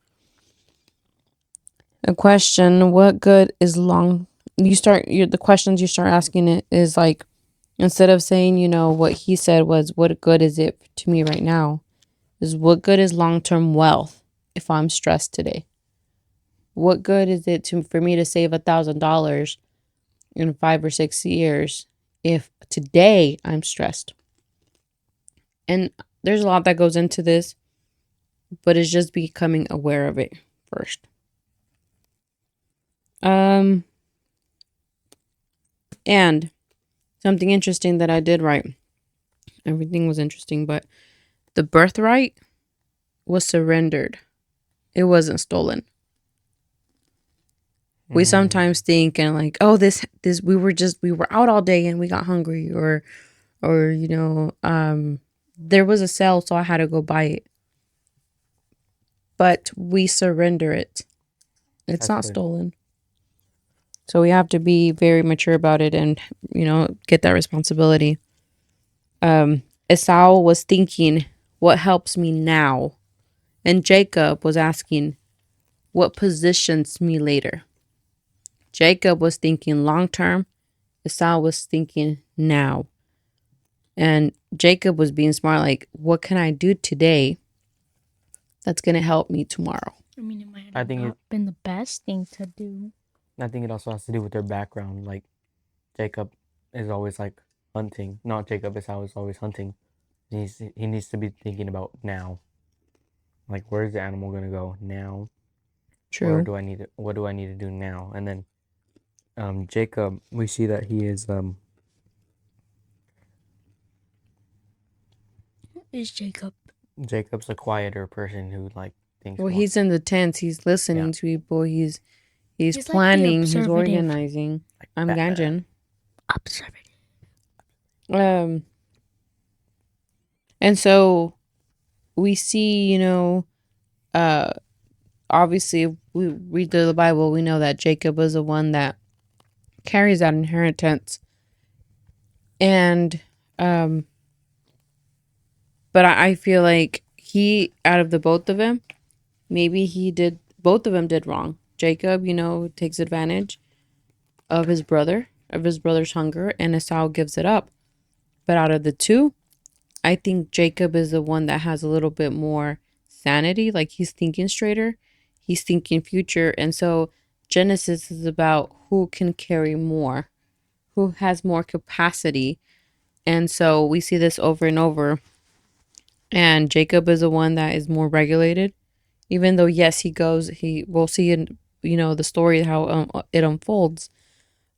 A question: what good is long? The questions you start asking it is like, instead of saying, what he said was, what good is it to me right now? Is what good is long-term wealth if I'm stressed today? What good is it for me to save $1,000 in 5 or 6 years if today I'm stressed? And there's a lot that goes into this, but it's just becoming aware of it first. And something interesting that I did write. Everything was interesting, but the birthright was surrendered. It wasn't stolen. We sometimes think and like, oh, this we were out all day and we got hungry, or there was a sale, so I had to go buy it. But we surrender it. It's not stolen. So we have to be very mature about it and, get that responsibility. Esau was thinking, what helps me now? And Jacob was asking, what positions me later? Jacob was thinking long term. Esau was thinking now. And Jacob was being smart, like, what can I do today that's going to help me tomorrow? I mean, it might have not been the best thing to do. I think it also has to do with their background. Like, Jacob is always like hunting. Not Jacob, Esau is always hunting. He needs to be thinking about now. Like, where's the animal gonna go now? True. What do I need to do now? And then, Jacob, we see that he is Is Jacob? Jacob's a quieter person who like thinks. Well, he's in the tents. He's listening to people. He's planning. Like he's organizing. Like I'm Ganjan. Observative. And so we see, obviously, if we read the Bible, we know that Jacob was the one that carries that inheritance. And, but I feel like out of the both of them, maybe both of them did wrong. Jacob, takes advantage of his brother's hunger, and Esau gives it up. But out of the two, I think Jacob is the one that has a little bit more sanity. Like he's thinking straighter, he's thinking future. And so Genesis is about who can carry more, who has more capacity. And so we see this over and over. And Jacob is the one that is more regulated, even though, yes, we'll see in, the story, how it unfolds.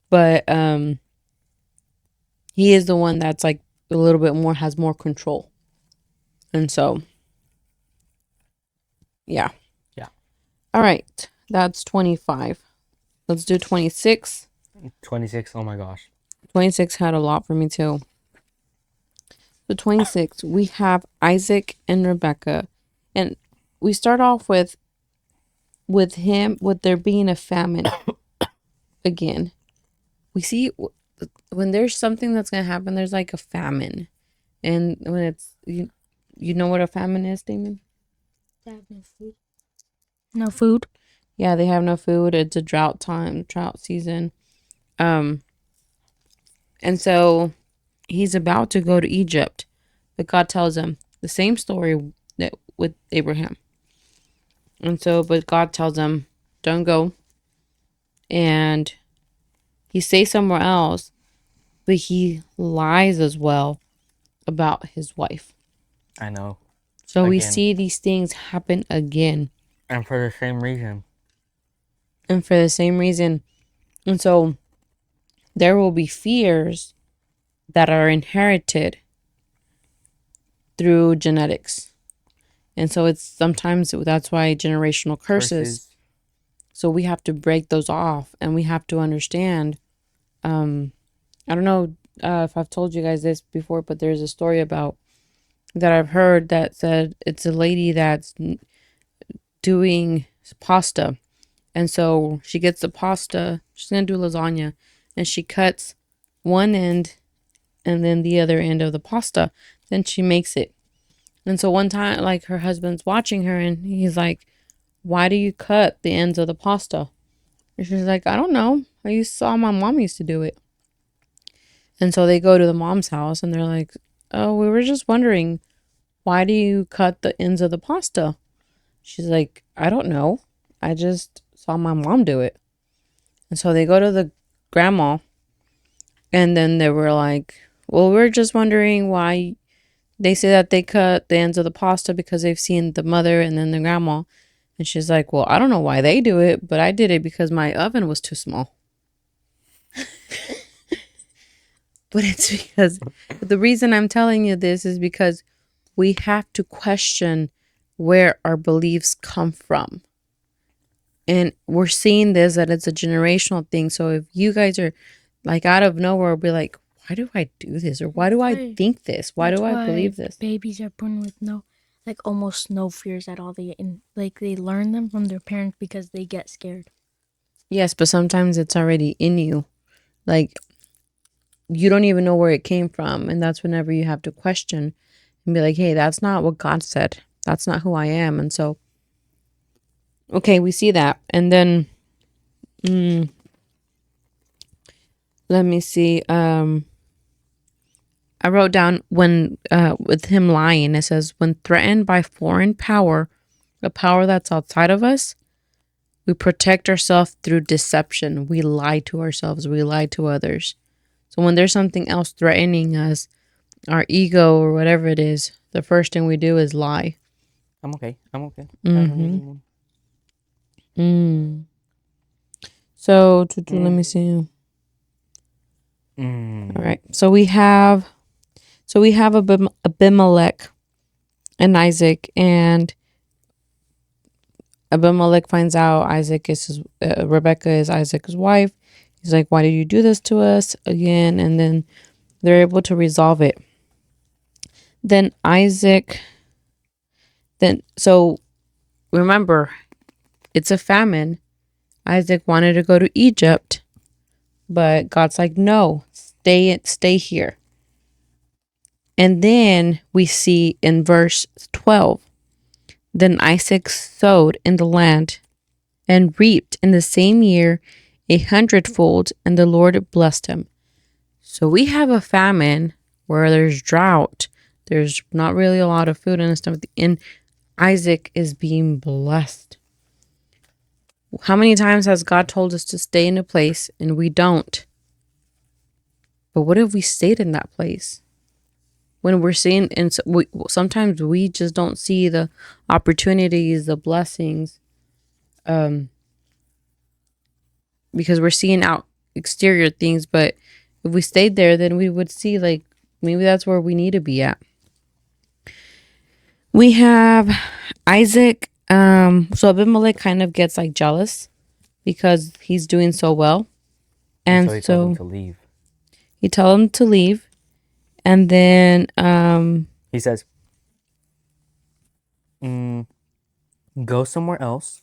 But he is the one that's like a little bit more, has more control. And so, yeah. All right. That's 25. Let's do 26. 26. Oh my gosh. 26 had a lot for me too. So 26, we have Isaac and Rebecca. And we start off with there being a famine again. We see when there's something that's going to happen, there's like a famine. And when it's, you know what a famine is, Damon? They have no food. No food? Yeah, they have no food. It's a drought season. And so he's about to go to Egypt, but God tells him the same story that with Abraham. And so, but God tells him, don't go. And he stays somewhere else, but he lies as well about his wife. I know. So we see these things happen again. And for the same reason. And so there will be fears that are inherited through genetics. And so that's why generational curses. So we have to break those off, and we have to understand. I don't know if I've told you guys this before, but there's a story that I've heard that said it's a lady that's doing pasta. And so she gets the pasta. She's going to do lasagna. And she cuts one end and then the other end of the pasta. Then she makes it. And so one time, like, her husband's watching her and he's like, why do you cut the ends of the pasta? And she's like, I don't know. I saw my mom used to do it. And so they go to the mom's house and they're like, oh, we were just wondering, why do you cut the ends of the pasta? She's like, I don't know. I just saw my mom do it. And so they go to the grandma and then they were like, well, we're just wondering why they say that they cut the ends of the pasta because they've seen the mother and then the grandma. And she's like, well, I don't know why they do it, but I did it because my oven was too small. But it's because the reason I'm telling you this is because we have to question where our beliefs come from. And we're seeing this that it's a generational thing. So if you guys are like out of nowhere, be like, why do I do this? Or why do I think this? Why do I believe this? Babies are born with almost no fears at all. They learn them from their parents because they get scared. Yes, but sometimes it's already in you. Like, you don't even know where it came from. And that's whenever you have to question and be like, hey, that's not what God said. That's not who I am. And so, okay, we see that. And then, let me see. I wrote down when, with him lying, it says, when threatened by foreign power, a power that's outside of us, we protect ourselves through deception. We lie to ourselves. We lie to others. So when there's something else threatening us, our ego or whatever it is, the first thing we do is lie. I'm okay. I don't Mm-hmm. need Mm. So let me see. one. All right. So we have Abimelech and Isaac, and Abimelech finds out Isaac is Rebecca is Isaac's wife. He's like, why did you do this to us again? And then they're able to resolve it. Then so remember, it's a famine. Isaac wanted to go to Egypt, but God's like, no, stay here. And then we see in verse 12, then Isaac sowed in the land and reaped in the same year 100-fold, and the Lord blessed him. So we have a famine where there's drought. There's not really a lot of food and stuff. And Isaac is being blessed. How many times has God told us to stay in a place and we don't? But what if we stayed in that place? When we're seeing, and sometimes we just don't see the opportunities, the blessings, because we're seeing out exterior things. But if we stayed there, then we would see, like, maybe that's where we need to be at. We have Isaac. So Abimelech kind of gets like jealous because he's doing so well. And so he told him to leave. He told him to leave. And then He says, go somewhere else,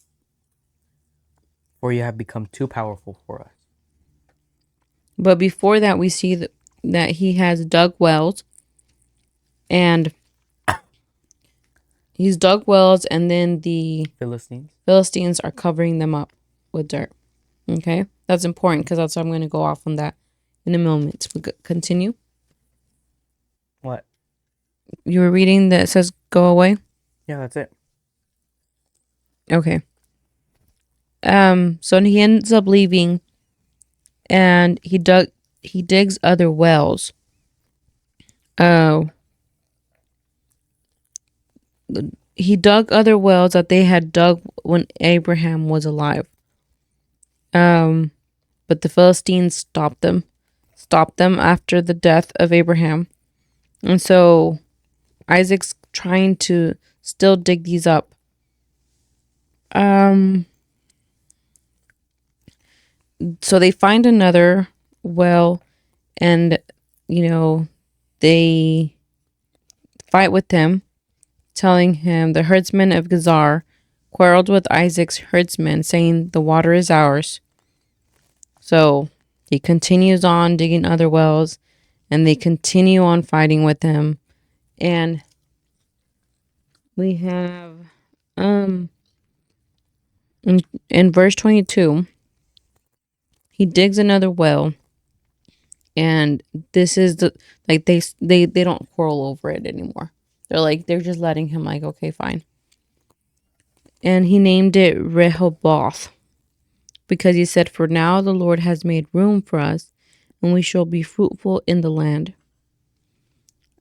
for you have become too powerful for us. But before that, we see that he has dug wells. And he's dug wells, and then the Philistines are covering them up with dirt. Okay? That's important because that's why I'm going to go off on that in a moment. We continue. What? You were reading that says go away? Yeah, that's it. Okay. So he ends up leaving, and he digs other wells. He dug other wells that they had dug when Abraham was alive. But the Philistines stopped them after the death of Abraham. And so Isaac's trying to still dig these up. So they find another well, and they fight with him, telling him, the herdsmen of Gezer quarreled with Isaac's herdsmen, saying, "The water is ours." So he continues on digging other wells, and they continue on fighting with him. And we have in verse 22, he digs another well, and this is the like they don't quarrel over it anymore. They're just letting him, like, okay, fine. And he named it Rehoboth, because he said, "For now the Lord has made room for us, and we shall be fruitful in the land."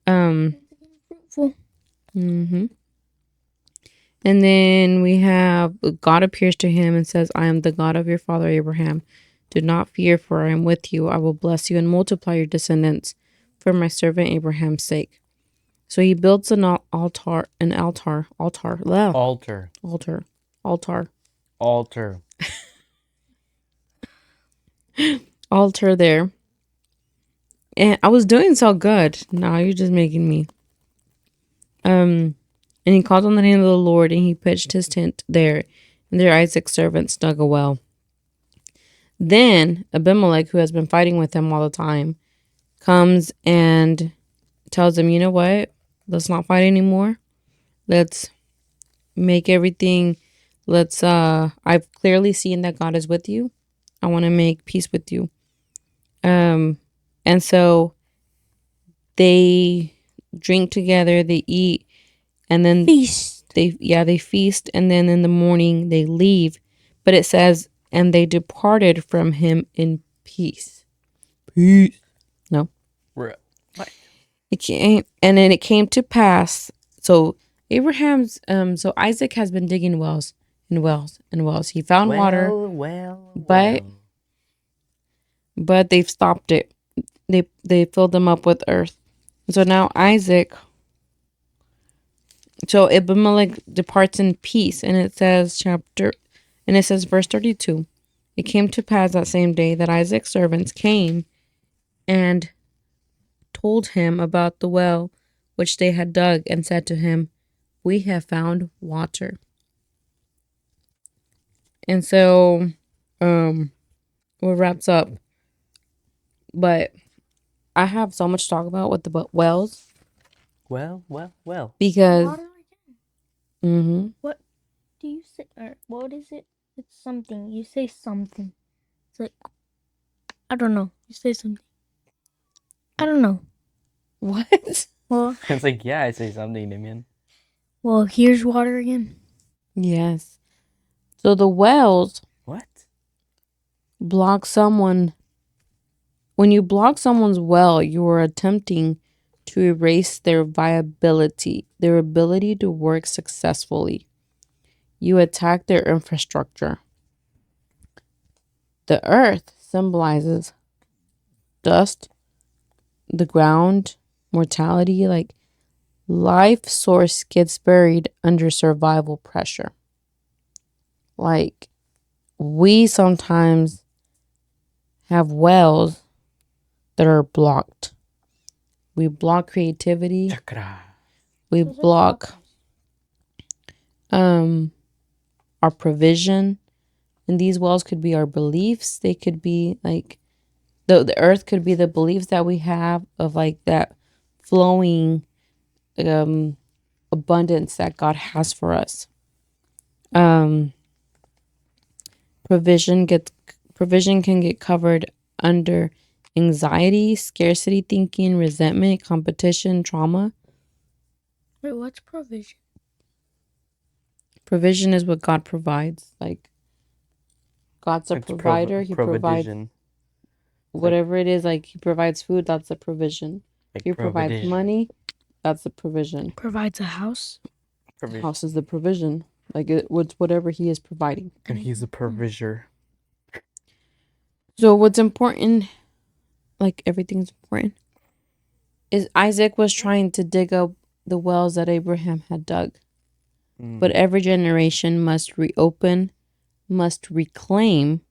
Fruitful. Mm-hmm. And then we have God appears to him and says, "I am the God of your father Abraham. Do not fear, for I am with you. I will bless you and multiply your descendants for my servant Abraham's sake." So he builds an altar, Altar. altar there. And I was doing so good. Now you're just making me. And he called on the name of the Lord, and he pitched his tent there. And there Isaac's servants dug a well. Then Abimelech, who has been fighting with him all the time, comes and tells him, "You know what? Let's not fight anymore. Let's make everything. I've clearly seen that God is with you. I want to make peace with you." And so they drink together, they eat, and then Feast. they feast, and then in the morning they leave. But it says, "And they departed from him in peace." Peace. No. What? It came, and then it came to pass. So so Isaac has been digging wells and wells and wells. He found water, but they've stopped it. They filled them up with earth. So now so Abimelech departs in peace, and it says verse 32. It came to pass that same day that Isaac's servants came and told him about the well which they had dug, and said to him, "We have found water." And so it wraps up. But I have so much to talk about with the wells, Well. because Water mm-hmm, What do you say? Or what is it? It's something. You say something. It's like, I don't know. You say something. I don't know. what? Well, It's like, yeah, I say something, Damien. well, here's water again. Yes. So the wells What? block someone. When you block someone's well, you are attempting to erase their viability, their ability to work successfully. You attack their infrastructure. The earth symbolizes dust, the ground, mortality, like life source gets buried under survival pressure. Like, we sometimes have wells that are blocked. We block creativity. Chakra. We Those are block chakras. our provision. And these wells could be our beliefs. They could be like the earth could be the beliefs that we have of, like, that flowing abundance that God has for us. Provision can get covered under anxiety, scarcity thinking, resentment, competition, trauma. Wait, what's provision? Provision is what God provides. Like, God's a provider. He provides whatever it is. Like, he provides food. That's a provision. He provides money. That's a provision. Provides a house. The house is the provision. Like, it's whatever he is providing. And he's a proviser. So what's important, like everything's important, is Isaac was trying to dig up the wells that Abraham had dug. But every generation must reopen, must reclaim,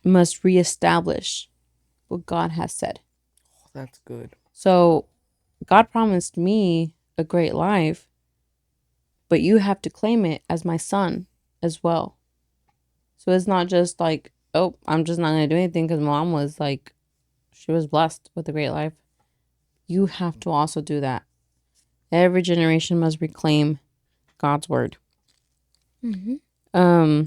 must reestablish what God has said. Oh, that's good. So God promised me a great life, but you have to claim it as my son as well. So it's not just like, oh, I'm just not going to do anything because mom was like, she was blessed with a great life. You have to also do that. Every generation must reclaim God's word. Mm-hmm.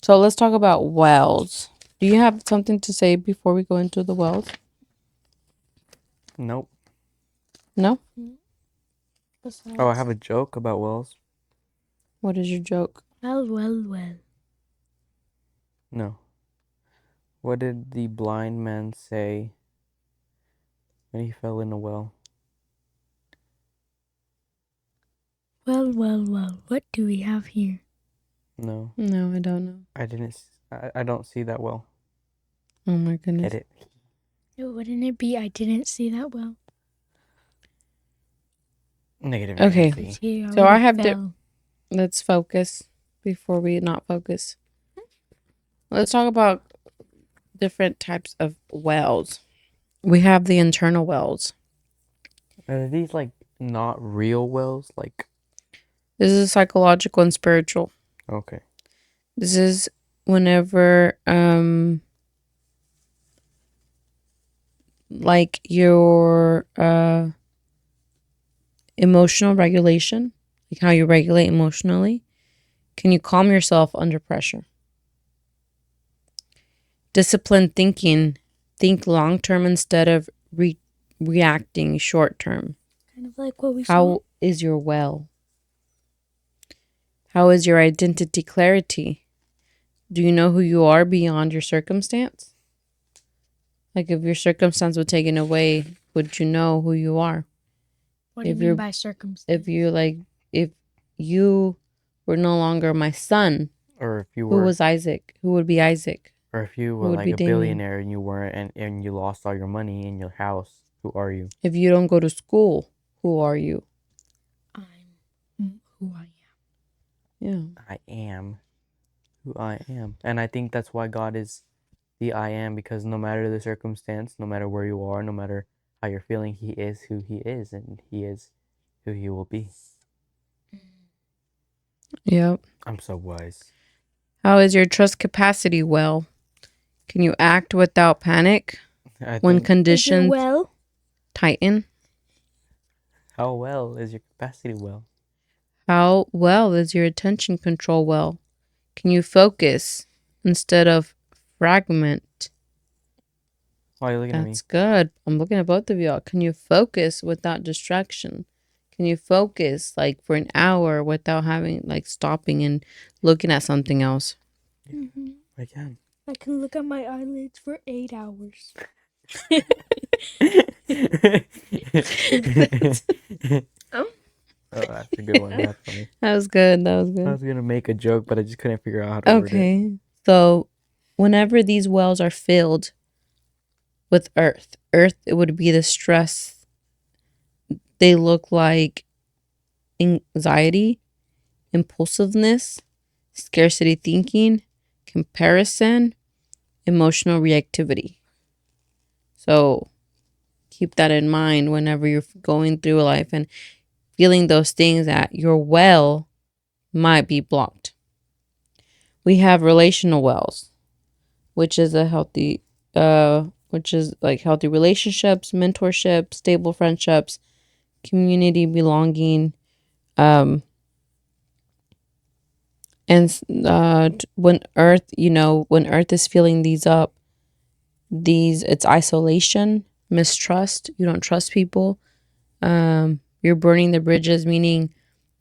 So let's talk about wells. Do you have something to say before we go into the wells? Nope. No? Besides, Oh, I have a joke about wells. What is your joke? well. No. What did the blind man say when he fell in a well? Well. What do we have here? No, No, I don't know. I didn't. I don't see that well. Oh my goodness. Get it? Wouldn't it be I didn't see that well? Negative Okay. Nancy. So I have let's focus before we not focus. Let's talk about different types of wells. We have the internal wells. Are these like not real wells? Like, This is psychological and spiritual. okay. This is whenever like your emotional regulation, like how you regulate emotionally. Can you calm yourself under pressure? Disciplined thinking. Think long term instead of reacting short term. Kind of like what we saw. How is your well? How is your identity clarity? Do you know who you are beyond your circumstance? Like if your circumstance was taken away, would you know who you are? What do you mean by circumstance? If you were no longer my son, Or if you who were, was Isaac? Who would be Isaac? or if you Who were would like be a Damien? billionaire and you weren't, and you lost all your money in your house, who are you? If you don't go to school, who are you? I'm who I am. Yeah. I am who I am. And I think that's why God is the I am, because no matter the circumstance, no matter where you are, no matter how you're feeling, He is who He is, and He is who He will be. Yep. I'm so wise. How is your trust capacity well? Can you act without panic I when think, conditions well? tighten? how well is your capacity well? How well is your attention control well? Can you focus instead of fragment? Why are you looking at me? That's good. I'm looking at both of y'all. Can you focus without distraction? Can you focus like for an hour without having like stopping and looking at something else? Mm-hmm. I can. I can look at my eyelids for 8 hours. Oh, that's a good one. That's funny. That was good. That was I good. was gonna make a joke, but I just couldn't figure out how to word it. Okay. So whenever these wells are filled with earth, it would be the stress. They look like anxiety, impulsiveness, scarcity thinking, comparison, emotional reactivity. So keep that in mind whenever you're going through life and feeling those things that your well might be blocked. We have relational wells, which is a healthy which is like healthy relationships, mentorship, stable friendships, community belonging, and when earth is filling these up, it's isolation, mistrust, you don't trust people, you're burning the bridges, meaning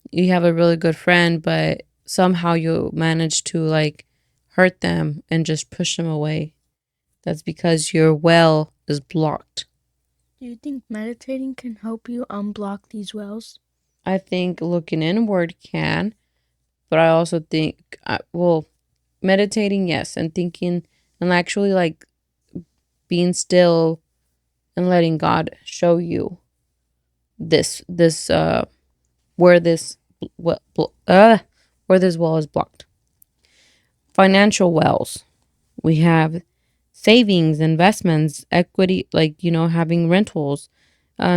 you have a really good friend but somehow you manage to like hurt them and just push them away. That's because your well is blocked. Do you think meditating can help you unblock these wells? I think looking inward can, but I also think, meditating, yes, and thinking and actually like being still and letting God show you this where this where this well is blocked. Financial wells. We have savings, investments, equity, like having rentals,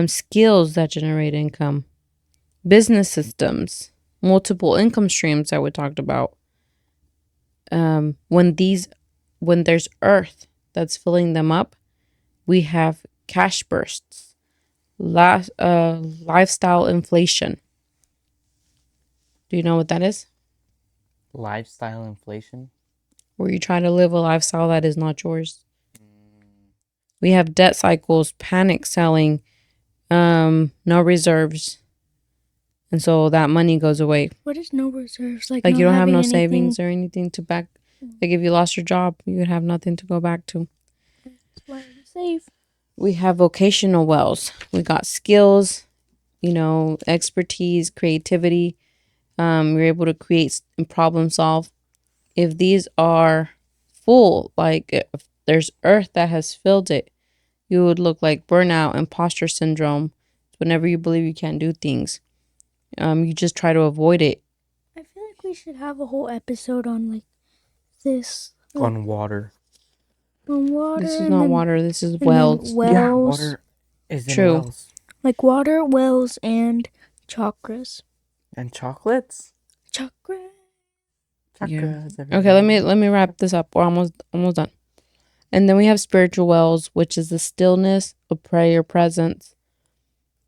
skills that generate income. business systems, multiple income streams that we talked about. When there's earth that's filling them up, we have cash bursts, lifestyle inflation. Do you know what that is? Lifestyle inflation. Where you try to live a lifestyle that is not yours. We have debt cycles, panic selling, no reserves. And so that money goes away. What is no reserves? Like you don't have no savings or anything to back. Like if you lost your job, you would have nothing to go back to. That's why I'm safe. We have vocational wells. We got skills, expertise, creativity. You're able to create and problem solve. If these are full, like if there's earth that has filled it, you would look like burnout, imposter syndrome. Whenever you believe you can't do things, you just try to avoid it. I feel like we should have a whole episode on like this. On water. On water. This is not water. This is wells. Yeah, water is in True. wells. Like water, wells, and chakras. And chocolates. Chakra. Chakras. Yeah. Okay, let me wrap this up. We're almost done. And then we have spiritual wells, which is the stillness of prayer presence.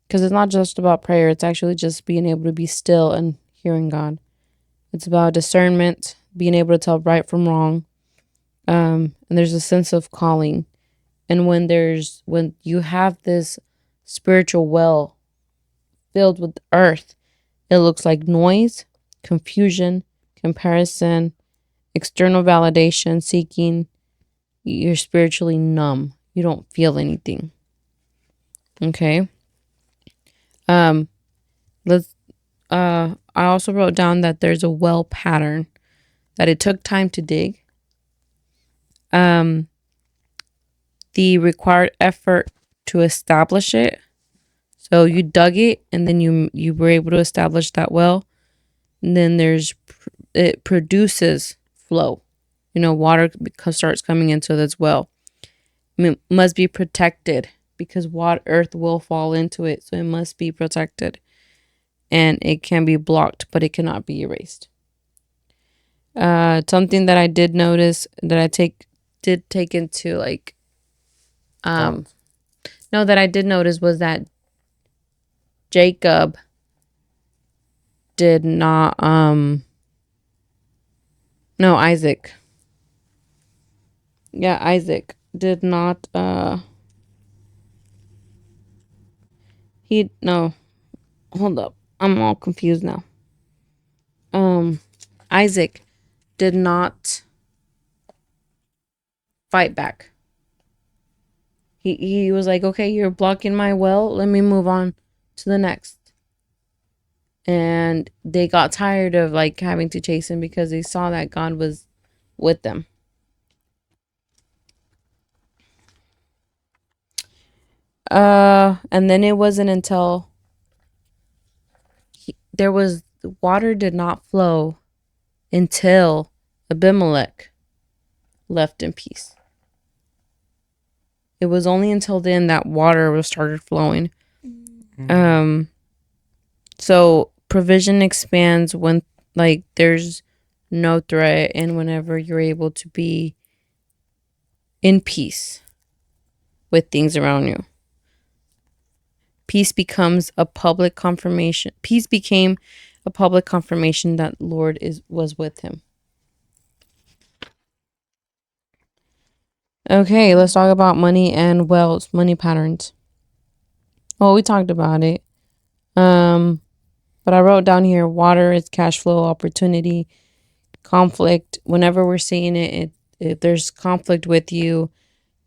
Because it's not just about prayer. It's actually just being able to be still and hearing God. It's about discernment, being able to tell right from wrong. And there's a sense of calling. And when you have this spiritual well filled with earth, it looks like noise, confusion, comparison, external validation, seeking. You're spiritually numb. You don't feel anything. Okay. I also wrote down that there's a well pattern, that it took time to dig. The required effort to establish it. So you dug it and then you were able to establish that well. And then it produces flow. Water starts coming into this well. It must be protected because earth will fall into it. So it must be protected. And it can be blocked, but it cannot be erased. Something that I did notice that I did take into like, that I did notice was that Jacob did not, Isaac. Yeah, Isaac did not, hold up. I'm all confused now. Isaac did not fight back. He was like, okay, you're blocking my well. Let me move on to the next. And they got tired of like having to chase him because they saw that God was with them. And then it wasn't until water did not flow until Abimelech left in peace. It was only until then that water started flowing. So provision expands when like there's no threat and whenever you're able to be in peace with things around you. Peace became a public confirmation that Lord was with him. Okay, let's talk about money and wealth, money patterns. Well, we talked about it. But I wrote down here, water is cash flow, opportunity, conflict. Whenever we're seeing it, if there's conflict with you,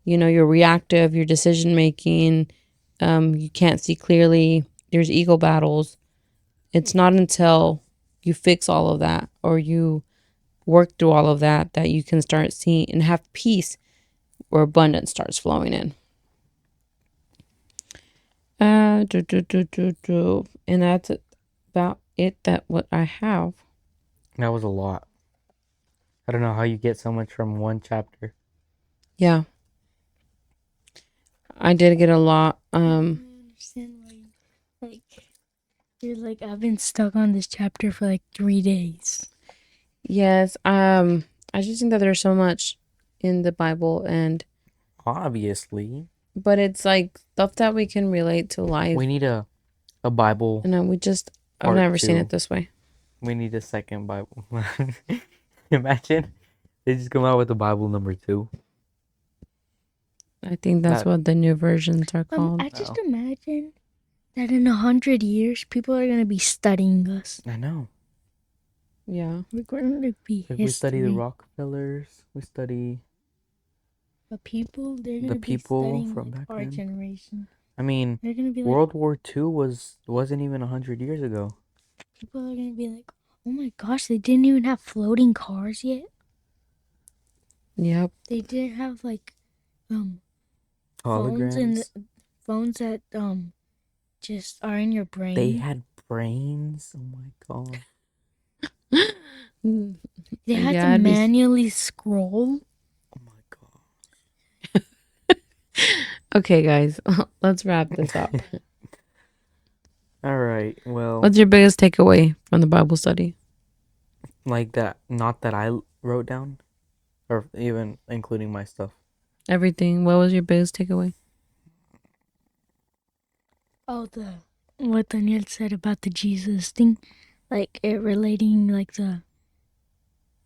you're reactive, your decision making, you can't see clearly, there's ego battles. It's not until you fix all of that or you work through all of that that you can start seeing and have peace where abundance starts flowing in. And that's about it, what I have. That was a lot. I don't know how you get so much from one chapter. Yeah. I did get a lot. I understand why You're like, I've been stuck on this chapter for like 3 days. Yes. I just think that there's so much in the Bible, Obviously, but it's like stuff that we can relate to life. we need a Bible. And I've Part never seen 2. it this way. We need a second Bible. Imagine they just come out with the Bible number 2. I think that's That- what the new versions are called. I just imagine that in 100 years, people are gonna be studying us. I know. Yeah. We're going to be Like history. we study the Rockefellers. We study. But people, they're gonna The be people studying from like back our then. generation. I mean, They're gonna be like, World War II wasn't even 100 years ago. people are gonna be like, oh my gosh, they didn't even have floating cars yet. Yep. They didn't have like phones Holograms. phones that just are in your brain. They had brains. Oh my god. They had Yeah, to it'd be- manually scroll. Oh my god. Okay, guys, let's wrap this up. All right. Well, What's your biggest takeaway from the Bible study? like that. Not that I wrote down, or even including my stuff. Everything. What was your biggest takeaway? Oh, what Daniel said about the Jesus thing, like it relating like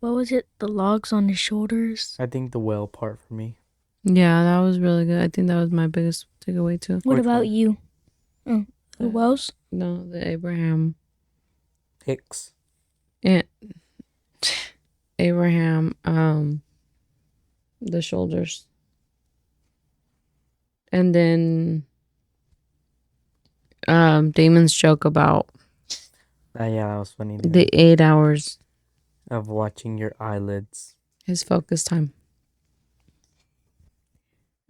what was it? The logs on his shoulders. I think the well part for me. Yeah, that was really good. I think that was my biggest takeaway too. What Which about one? you? Oh, the wells? No, the Abraham. Hicks. And Abraham, the shoulders. And then Damon's joke about Yeah, that was funny. there. the 8 hours, Of watching your eyelids. his focus time.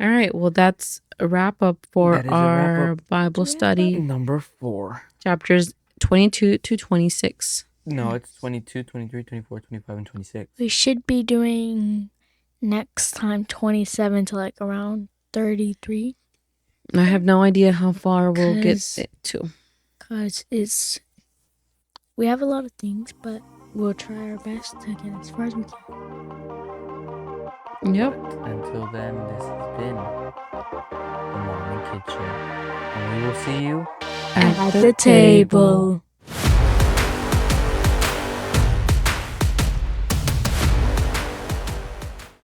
All right, well, that's a wrap up for That is a wrap our up. Bible study, Number 4. chapters 22 to 26. No, it's 22, 23, 24, 25, and 26. We should be doing next time 27 to like around 33. I have no idea how far we'll get 'Cause- it to. Because we have a lot of things, but we'll try our best to get as far as we can. Yep. Until then, this has been the Mom and Kid Show. And we will see you At the table.